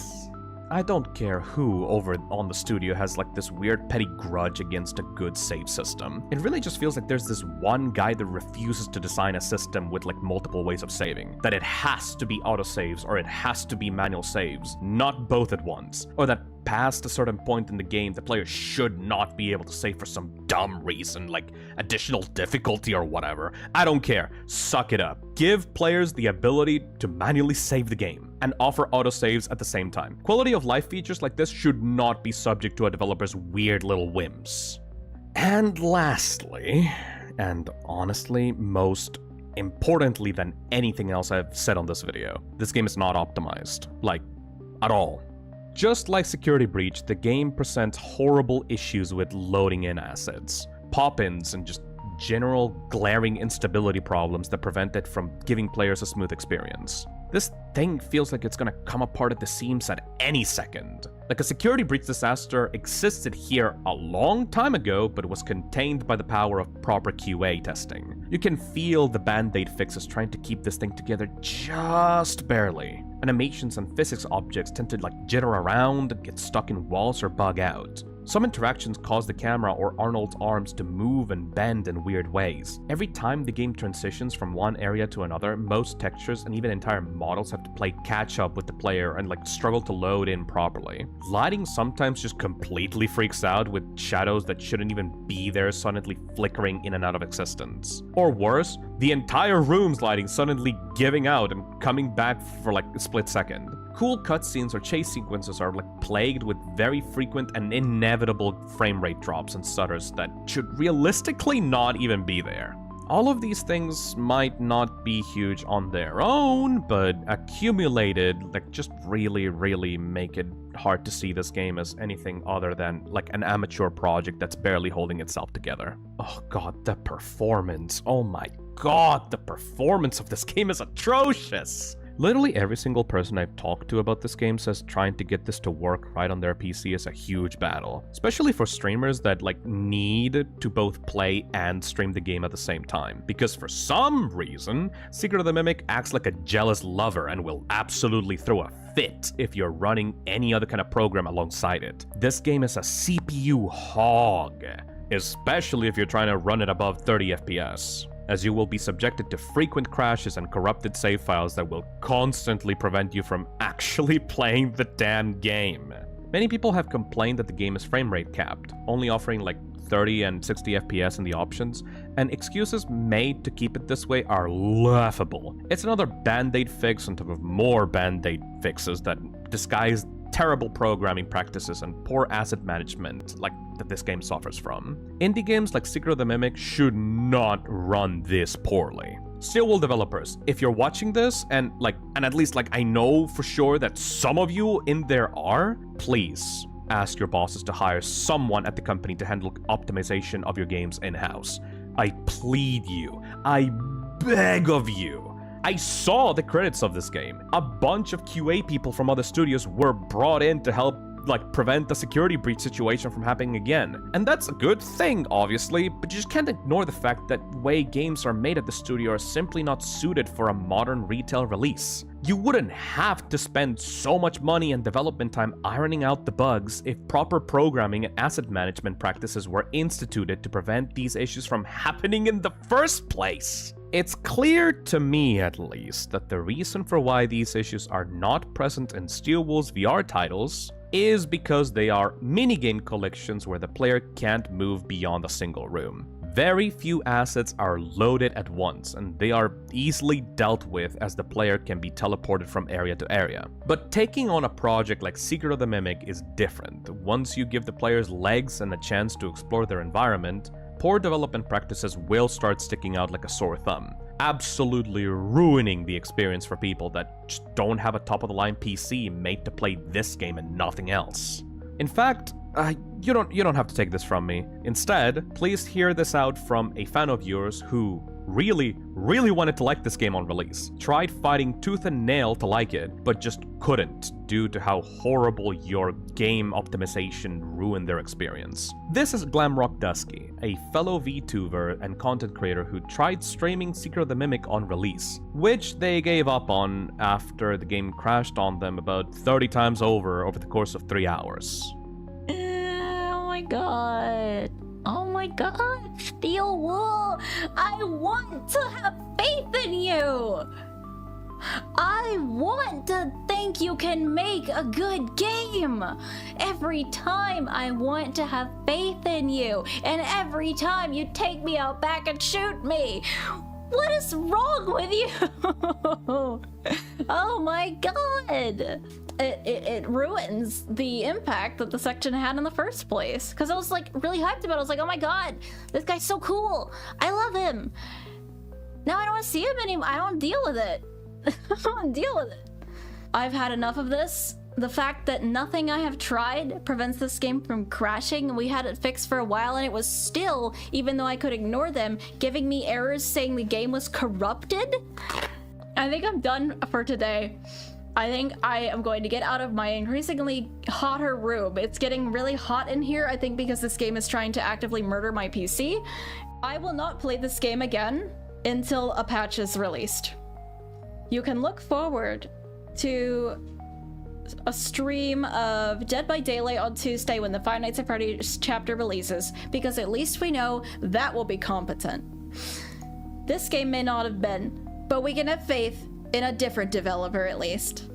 I don't care who over on the studio has like this weird petty grudge against a good save system. It really just feels like there's this one guy that refuses to design a system with like multiple ways of saving. That it has to be autosaves or it has to be manual saves, not both at once. Or that past a certain point in the game, the player should not be able to save for some dumb reason, like additional difficulty or whatever. I don't care. Suck it up. Give players the ability to manually save the game and offer autosaves at the same time. Quality of life features like this should not be subject to a developer's weird little whims. And lastly, and honestly, most importantly than anything else I've said on this video, this game is not optimized. Like, at all. Just like Security Breach, the game presents horrible issues with loading in assets, pop-ins, and just general glaring instability problems that prevent it from giving players a smooth experience. This thing feels like it's gonna come apart at the seams at any second. Like a Security Breach disaster existed here a long time ago, but was contained by the power of proper QA testing. You can feel the band-aid fixes trying to keep this thing together just barely. Animations and physics objects tend to like jitter around, get stuck in walls, or bug out. Some interactions cause the camera or Arnold's arms to move and bend in weird ways. Every time the game transitions from one area to another, most textures and even entire models have to play catch up with the player and like struggle to load in properly. Lighting sometimes just completely freaks out, with shadows that shouldn't even be there suddenly flickering in and out of existence. Or worse, the entire room's lighting suddenly giving out and coming back for like a split second. Cool cutscenes or chase sequences are like plagued with very frequent and inevitable frame rate drops and stutters that should realistically not even be there. All of these things might not be huge on their own, but accumulated like just really make it hard to see this game as anything other than like an amateur project that's barely holding itself together. Oh god, the performance. Oh my god, the performance of this game is atrocious. Literally every single person I've talked to about this game says trying to get this to work right on their PC is a huge battle, especially for streamers that like need to both play and stream the game at the same time, because for some reason, Secret of the Mimic acts like a jealous lover and will absolutely throw a fit if you're running any other kind of program alongside it. This game is a CPU hog, especially if you're trying to run it above 30 FPS. As you will be subjected to frequent crashes and corrupted save files that will constantly prevent you from actually playing the damn game. Many people have complained that the game is frame rate capped, only offering like 30 and 60 FPS in the options, and excuses made to keep it this way are laughable. It's another band-aid fix on top of more band-aid fixes that disguise terrible programming practices and poor asset management like that this game suffers from. Indie games like Secret of the Mimic should not run this poorly. Steelwool developers, if you're watching this, and at least I know for sure that some of you in there are, please ask your bosses to hire someone at the company to handle optimization of your games in-house. I plead you. I beg of you. I saw the credits of this game. A bunch of QA people from other studios were brought in to help like, prevent the security breach situation from happening again. And that's a good thing, obviously, but you just can't ignore the fact that the way games are made at the studio are simply not suited for a modern retail release. You wouldn't have to spend so much money and development time ironing out the bugs if proper programming and asset management practices were instituted to prevent these issues from happening in the first place. It's clear to me, at least, that the reason for why these issues are not present in Steelwool's VR titles is because they are minigame collections where the player can't move beyond a single room. Very few assets are loaded at once, and they are easily dealt with as the player can be teleported from area to area. But taking on a project like Secret of the Mimic is different. Once you give the players legs and a chance to explore their environment, poor development practices will start sticking out like a sore thumb, absolutely ruining the experience for people that just don't have a top-of-the-line PC made to play this game and nothing else. In fact, you don't have to take this from me. Instead, please hear this out from a fan of yours who really wanted to like this game on release. Tried fighting tooth and nail to like it, but just couldn't due to how horrible your game optimization ruined their experience. This is Glamrock Dusky, a fellow VTuber and content creator who tried streaming Secret of the Mimic on release, which they gave up on after the game crashed on them about 30 times over the course of 3 hours. Oh my god. Oh my god, Steelwool! I want to have faith in you! I want to think you can make a good game! Every time I want to have faith in you, and every time you take me out back and shoot me! What is wrong with you? Oh my god! It ruins the impact that the section had in the first place. Because I was like really hyped about it. I was like, oh my god, this guy's so cool. I love him. Now I don't want to see him anymore. I don't deal with it. I don't want to deal with it. I've had enough of this. The fact that nothing I have tried prevents this game from crashing. We had it fixed for a while and it was still, even though I could ignore them, giving me errors saying the game was corrupted. I think I'm done for today. I think I am going to get out of my increasingly hotter room. It's getting really hot in here, I think because this game is trying to actively murder my PC. I will not play this game again until a patch is released. You can look forward to a stream of Dead by Daylight on Tuesday when the Five Nights at Freddy's chapter releases, because at least we know that will be competent. This game may not have been, but we can have faith in a different developer at least.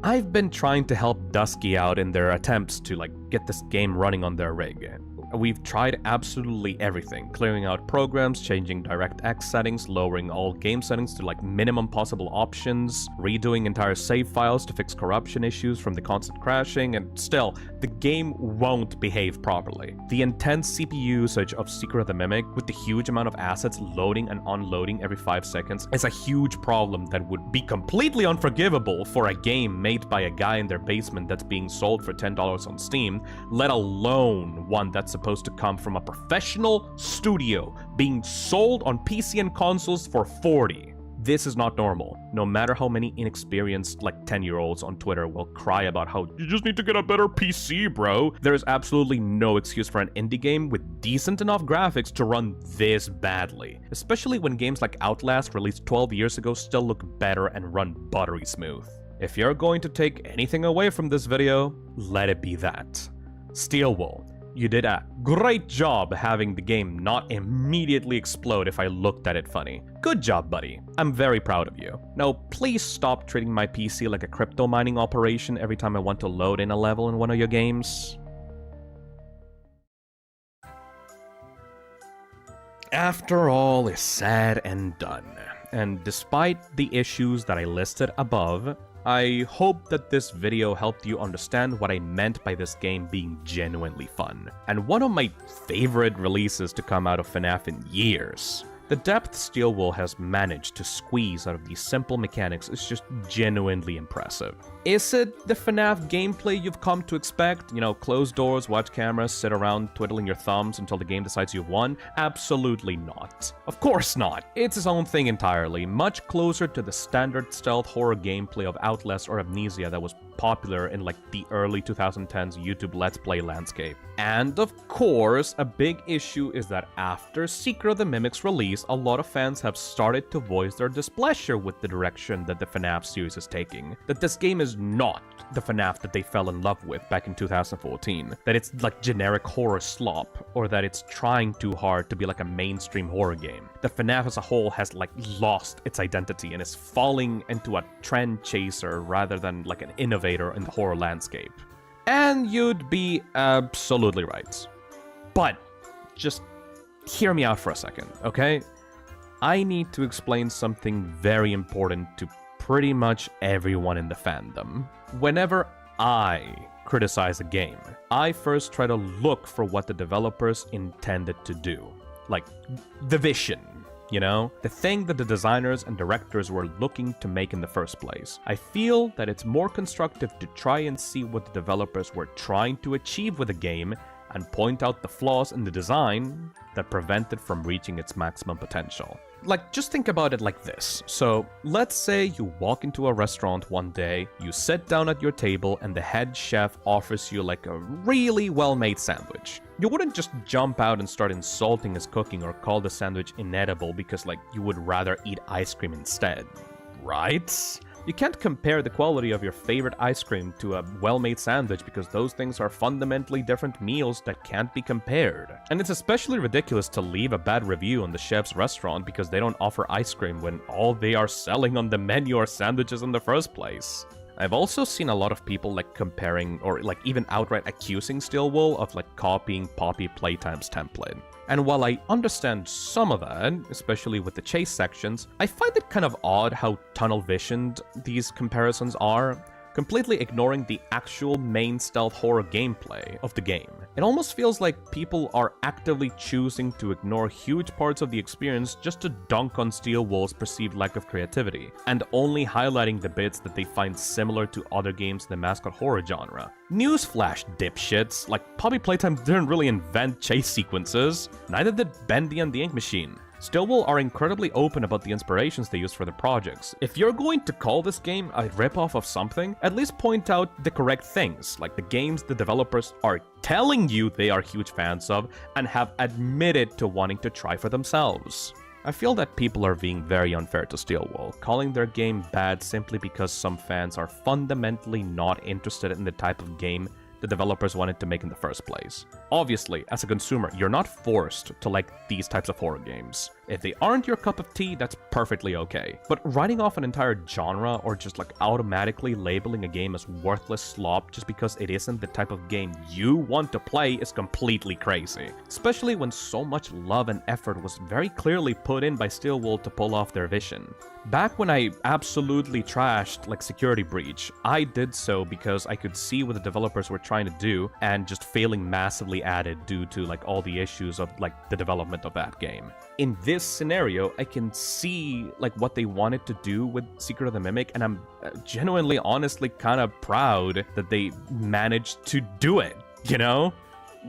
I've been trying to help Dusky out in their attempts to get this game running on their rig. We've tried absolutely everything, clearing out programs, changing DirectX settings, lowering all game settings to minimum possible options, redoing entire save files to fix corruption issues from the constant crashing, and still, the game won't behave properly. The intense CPU usage of Secret of the Mimic, with the huge amount of assets loading and unloading every 5 seconds, is a huge problem that would be completely unforgivable for a game made by a guy in their basement that's being sold for $10 on Steam, let alone one that's supposed to come from a professional studio being sold on PC and consoles for $40. This is not normal, no matter how many inexperienced 10-year-olds on Twitter will cry about how you just need to get a better PC, bro. There is absolutely no excuse for an indie game with decent enough graphics to run this badly, especially when games like Outlast released 12 years ago still look better and run buttery smooth. If you're going to take anything away from this video, let it be that. Steelwool, you did a great job having the game not immediately explode if I looked at it funny. Good job, buddy. I'm very proud of you. Now, please stop treating my PC like a crypto mining operation every time I want to load in a level in one of your games. After all is said and done, and despite the issues that I listed above, I hope that this video helped you understand what I meant by this game being genuinely fun, and one of my favorite releases to come out of FNAF in years. The depth Steelwool has managed to squeeze out of these simple mechanics is just genuinely impressive. Is it the FNAF gameplay you've come to expect? You know, close doors, watch cameras, sit around twiddling your thumbs until the game decides you've won? Absolutely not. Of course not. It's its own thing entirely, much closer to the standard stealth horror gameplay of Outlast or Amnesia that was popular in like the early 2010s YouTube Let's Play landscape. And of course, a big issue is that after Secret of the Mimic's release, a lot of fans have started to voice their displeasure with the direction that the FNAF series is taking. That this game is not the FNAF that they fell in love with back in 2014. That it's like generic horror slop, or that it's trying too hard to be like a mainstream horror game. The FNAF as a whole has like lost its identity and is falling into a trend chaser rather than like an innovator in the horror landscape. And you'd be absolutely right. But just hear me out for a second, okay? I need to explain something very important to pretty much everyone in the fandom. Whenever I criticize a game, I first try to look for what the developers intended to do. Like, the vision, you know? The thing that the designers and directors were looking to make in the first place. I feel that it's more constructive to try and see what the developers were trying to achieve with the game and point out the flaws in the design that prevent it from reaching its maximum potential. Like, just think about it like this. So, let's say you walk into a restaurant one day, you sit down at your table, and the head chef offers you like a really well-made sandwich. You wouldn't just jump out and start insulting his cooking or call the sandwich inedible because, like, you would rather eat ice cream instead, right? You can't compare the quality of your favorite ice cream to a well-made sandwich because those things are fundamentally different meals that can't be compared. And it's especially ridiculous to leave a bad review on the chef's restaurant because they don't offer ice cream when all they are selling on the menu are sandwiches in the first place. I've also seen a lot of people like comparing or like even outright accusing Stillwool of like copying Poppy Playtime's template. And while I understand some of that, especially with the chase sections, I find it kind of odd how tunnel-visioned these comparisons are, completely ignoring the actual main stealth horror gameplay of the game. It almost feels like people are actively choosing to ignore huge parts of the experience just to dunk on Stillwool's perceived lack of creativity, and only highlighting the bits that they find similar to other games in the mascot horror genre. Newsflash, dipshits, like Poppy Playtime didn't really invent chase sequences, neither did Bendy and the Ink Machine. Stillwool are incredibly open about the inspirations they use for the projects. If you're going to call this game a ripoff of something, at least point out the correct things, like the games the developers are telling you they are huge fans of and have admitted to wanting to try for themselves. I feel that people are being very unfair to Stillwool, calling their game bad simply because some fans are fundamentally not interested in the type of game the developers wanted to make in the first place. Obviously, as a consumer, you're not forced to like these types of horror games. If they aren't your cup of tea, that's perfectly okay. But writing off an entire genre or just like automatically labeling a game as worthless slop just because it isn't the type of game you want to play is completely crazy. Especially when so much love and effort was very clearly put in by Stillwool to pull off their vision. Back when I absolutely trashed like Security Breach, I did so because I could see what the developers were trying to do and just failing massively at it due to like all the issues of like the development of that game. In this scenario, I can see like what they wanted to do with Secret of the Mimic, and I'm genuinely, honestly kind of proud that they managed to do it, you know?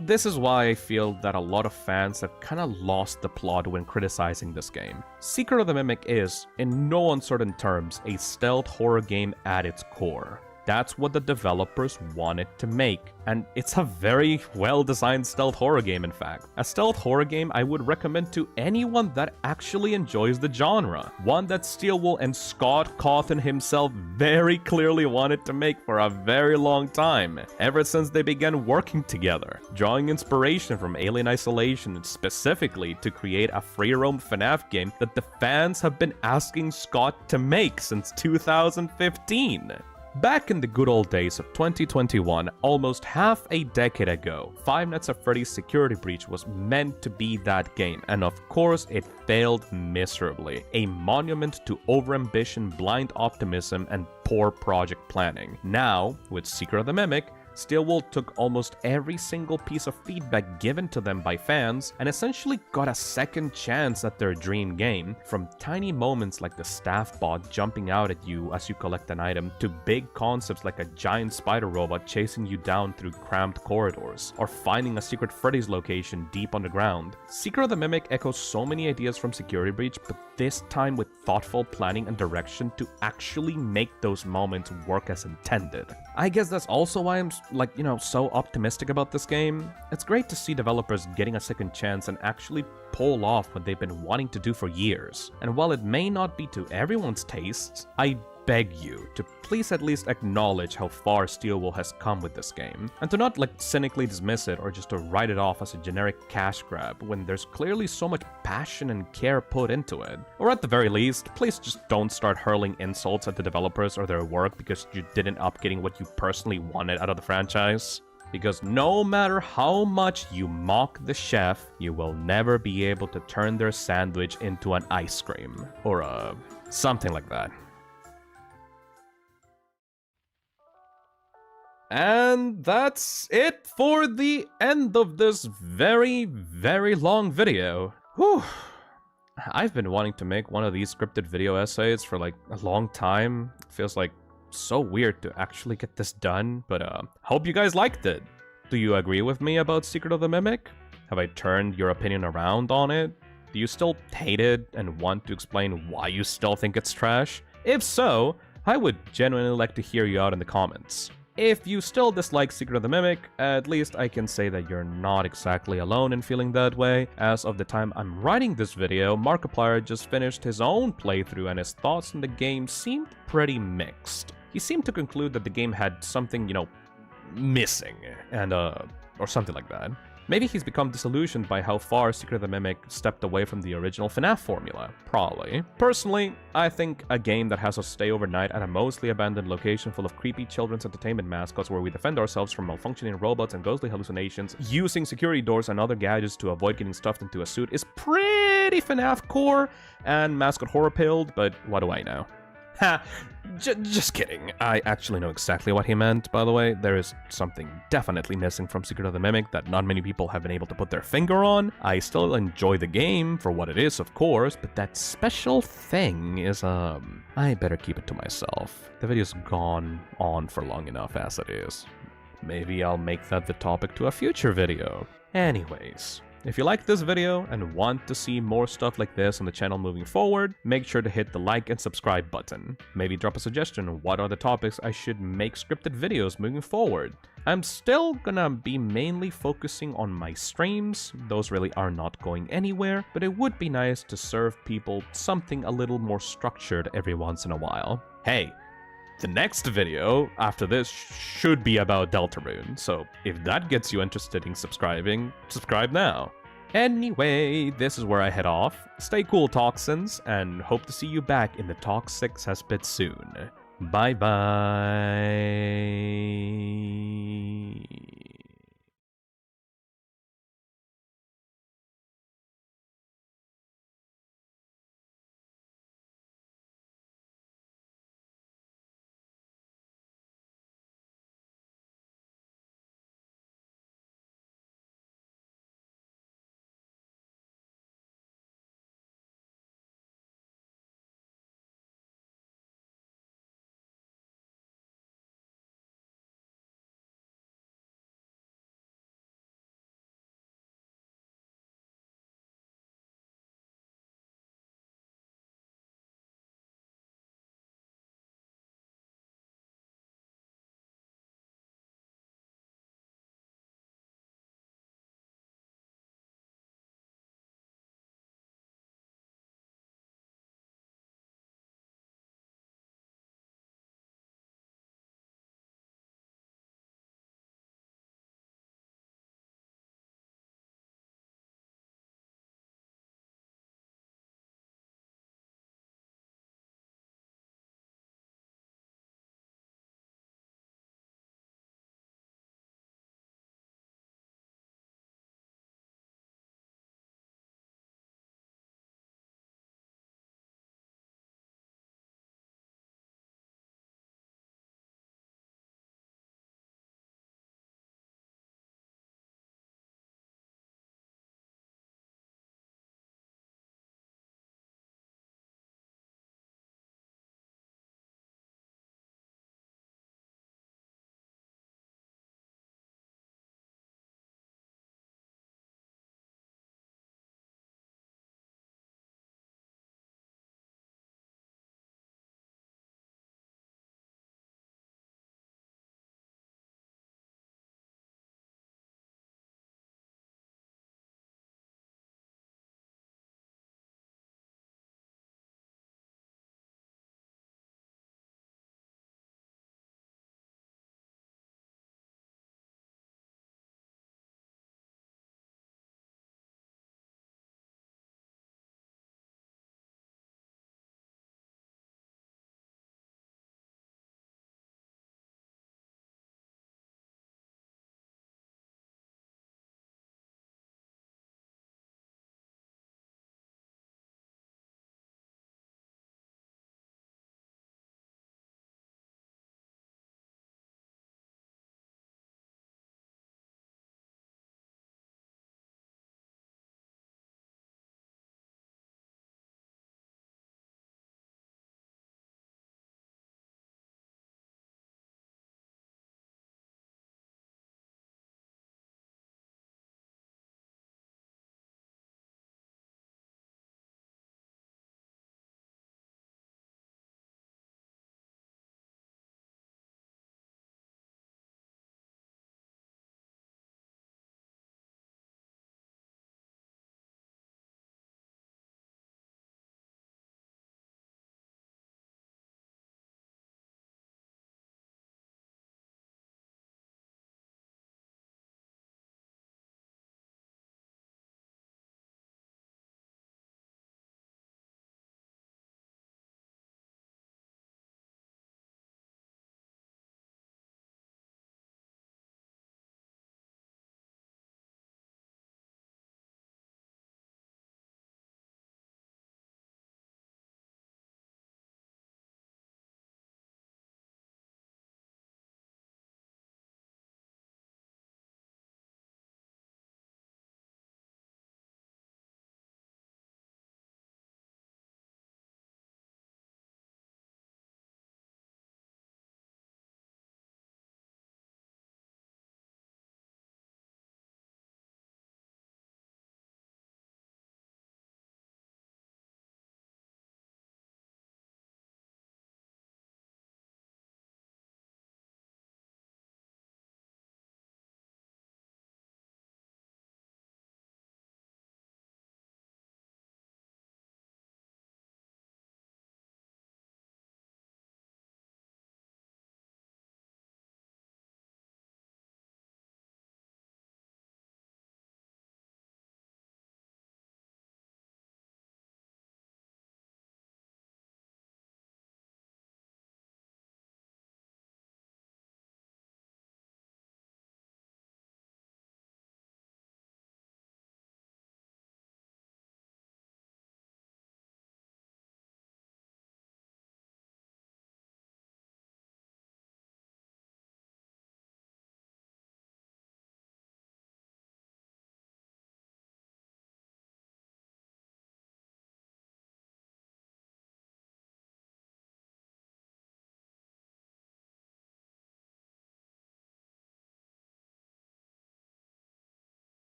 This is why I feel that a lot of fans have kind of lost the plot when criticizing this game. Secret of the Mimic is, in no uncertain terms, a stealth horror game at its core. That's what the developers wanted to make, and it's a very well-designed stealth horror game, in fact. A stealth horror game I would recommend to anyone that actually enjoys the genre. One that Stillwool and Scott Cawthon himself very clearly wanted to make for a very long time, ever since they began working together, drawing inspiration from Alien Isolation specifically to create a free-roam FNAF game that the fans have been asking Scott to make since 2015. Back in the good old days of 2021, almost half a decade ago, Five Nights at Freddy's Security Breach was meant to be that game, and of course it failed miserably. A monument to overambition, blind optimism, and poor project planning. Now, with Secret of the Mimic, Steelwool took almost every single piece of feedback given to them by fans and essentially got a second chance at their dream game, from tiny moments like the staff bot jumping out at you as you collect an item, to big concepts like a giant spider robot chasing you down through cramped corridors, or finding a secret Freddy's location deep underground. Secret of the Mimic echoes so many ideas from Security Breach, but this time with thoughtful planning and direction to actually make those moments work as intended. I guess that's also why I'm, so optimistic about this game. It's great to see developers getting a second chance and actually pull off what they've been wanting to do for years. And while it may not be to everyone's tastes, I beg you to please at least acknowledge how far Steelwool has come with this game, and to not cynically dismiss it or just to write it off as a generic cash grab when there's clearly so much passion and care put into it. Or at the very least, please just don't start hurling insults at the developers or their work because you didn't end up getting what you personally wanted out of the franchise. Because no matter how much you mock the chef, you will never be able to turn their sandwich into an ice cream. Or something like that. And that's it for the end of this very, very long video. Whew. I've been wanting to make one of these scripted video essays for a long time. It feels so weird to actually get this done, but hope you guys liked it. Do you agree with me about Secret of the Mimic? Have I turned your opinion around on it? Do you still hate it and want to explain why you still think it's trash? If so, I would genuinely like to hear you out in the comments. If you still dislike Secret of the Mimic, at least I can say that you're not exactly alone in feeling that way. As of the time I'm writing this video, Markiplier just finished his own playthrough and his thoughts on the game seemed pretty mixed. He seemed to conclude that the game had something, missing, and or something like that. Maybe he's become disillusioned by how far Secret of the Mimic stepped away from the original FNAF formula. Probably. Personally, I think a game that has us stay overnight at a mostly abandoned location full of creepy children's entertainment mascots where we defend ourselves from malfunctioning robots and ghostly hallucinations, using security doors and other gadgets to avoid getting stuffed into a suit is pretty FNAF core and mascot horror pilled, but what do I know? Ha! Just kidding. I actually know exactly what he meant, by the way. There is something definitely missing from Secret of the Mimic that not many people have been able to put their finger on. I still enjoy the game for what it is, of course, but that special thing is, I better keep it to myself. The video's gone on for long enough as it is. Maybe I'll make that the topic to a future video. Anyways, if you like this video and want to see more stuff like this on the channel moving forward, make sure to hit the like and subscribe button. Maybe drop a suggestion on what are the topics I should make scripted videos moving forward. I'm still gonna be mainly focusing on my streams, those really are not going anywhere, but it would be nice to serve people something a little more structured every once in a while. Hey! The next video after this should be about Deltarune, so if that gets you interested in subscribing, subscribe now. Anyway, this is where I head off. Stay cool, Toxins, and hope to see you back in the Toxic Cesspit soon. Bye bye.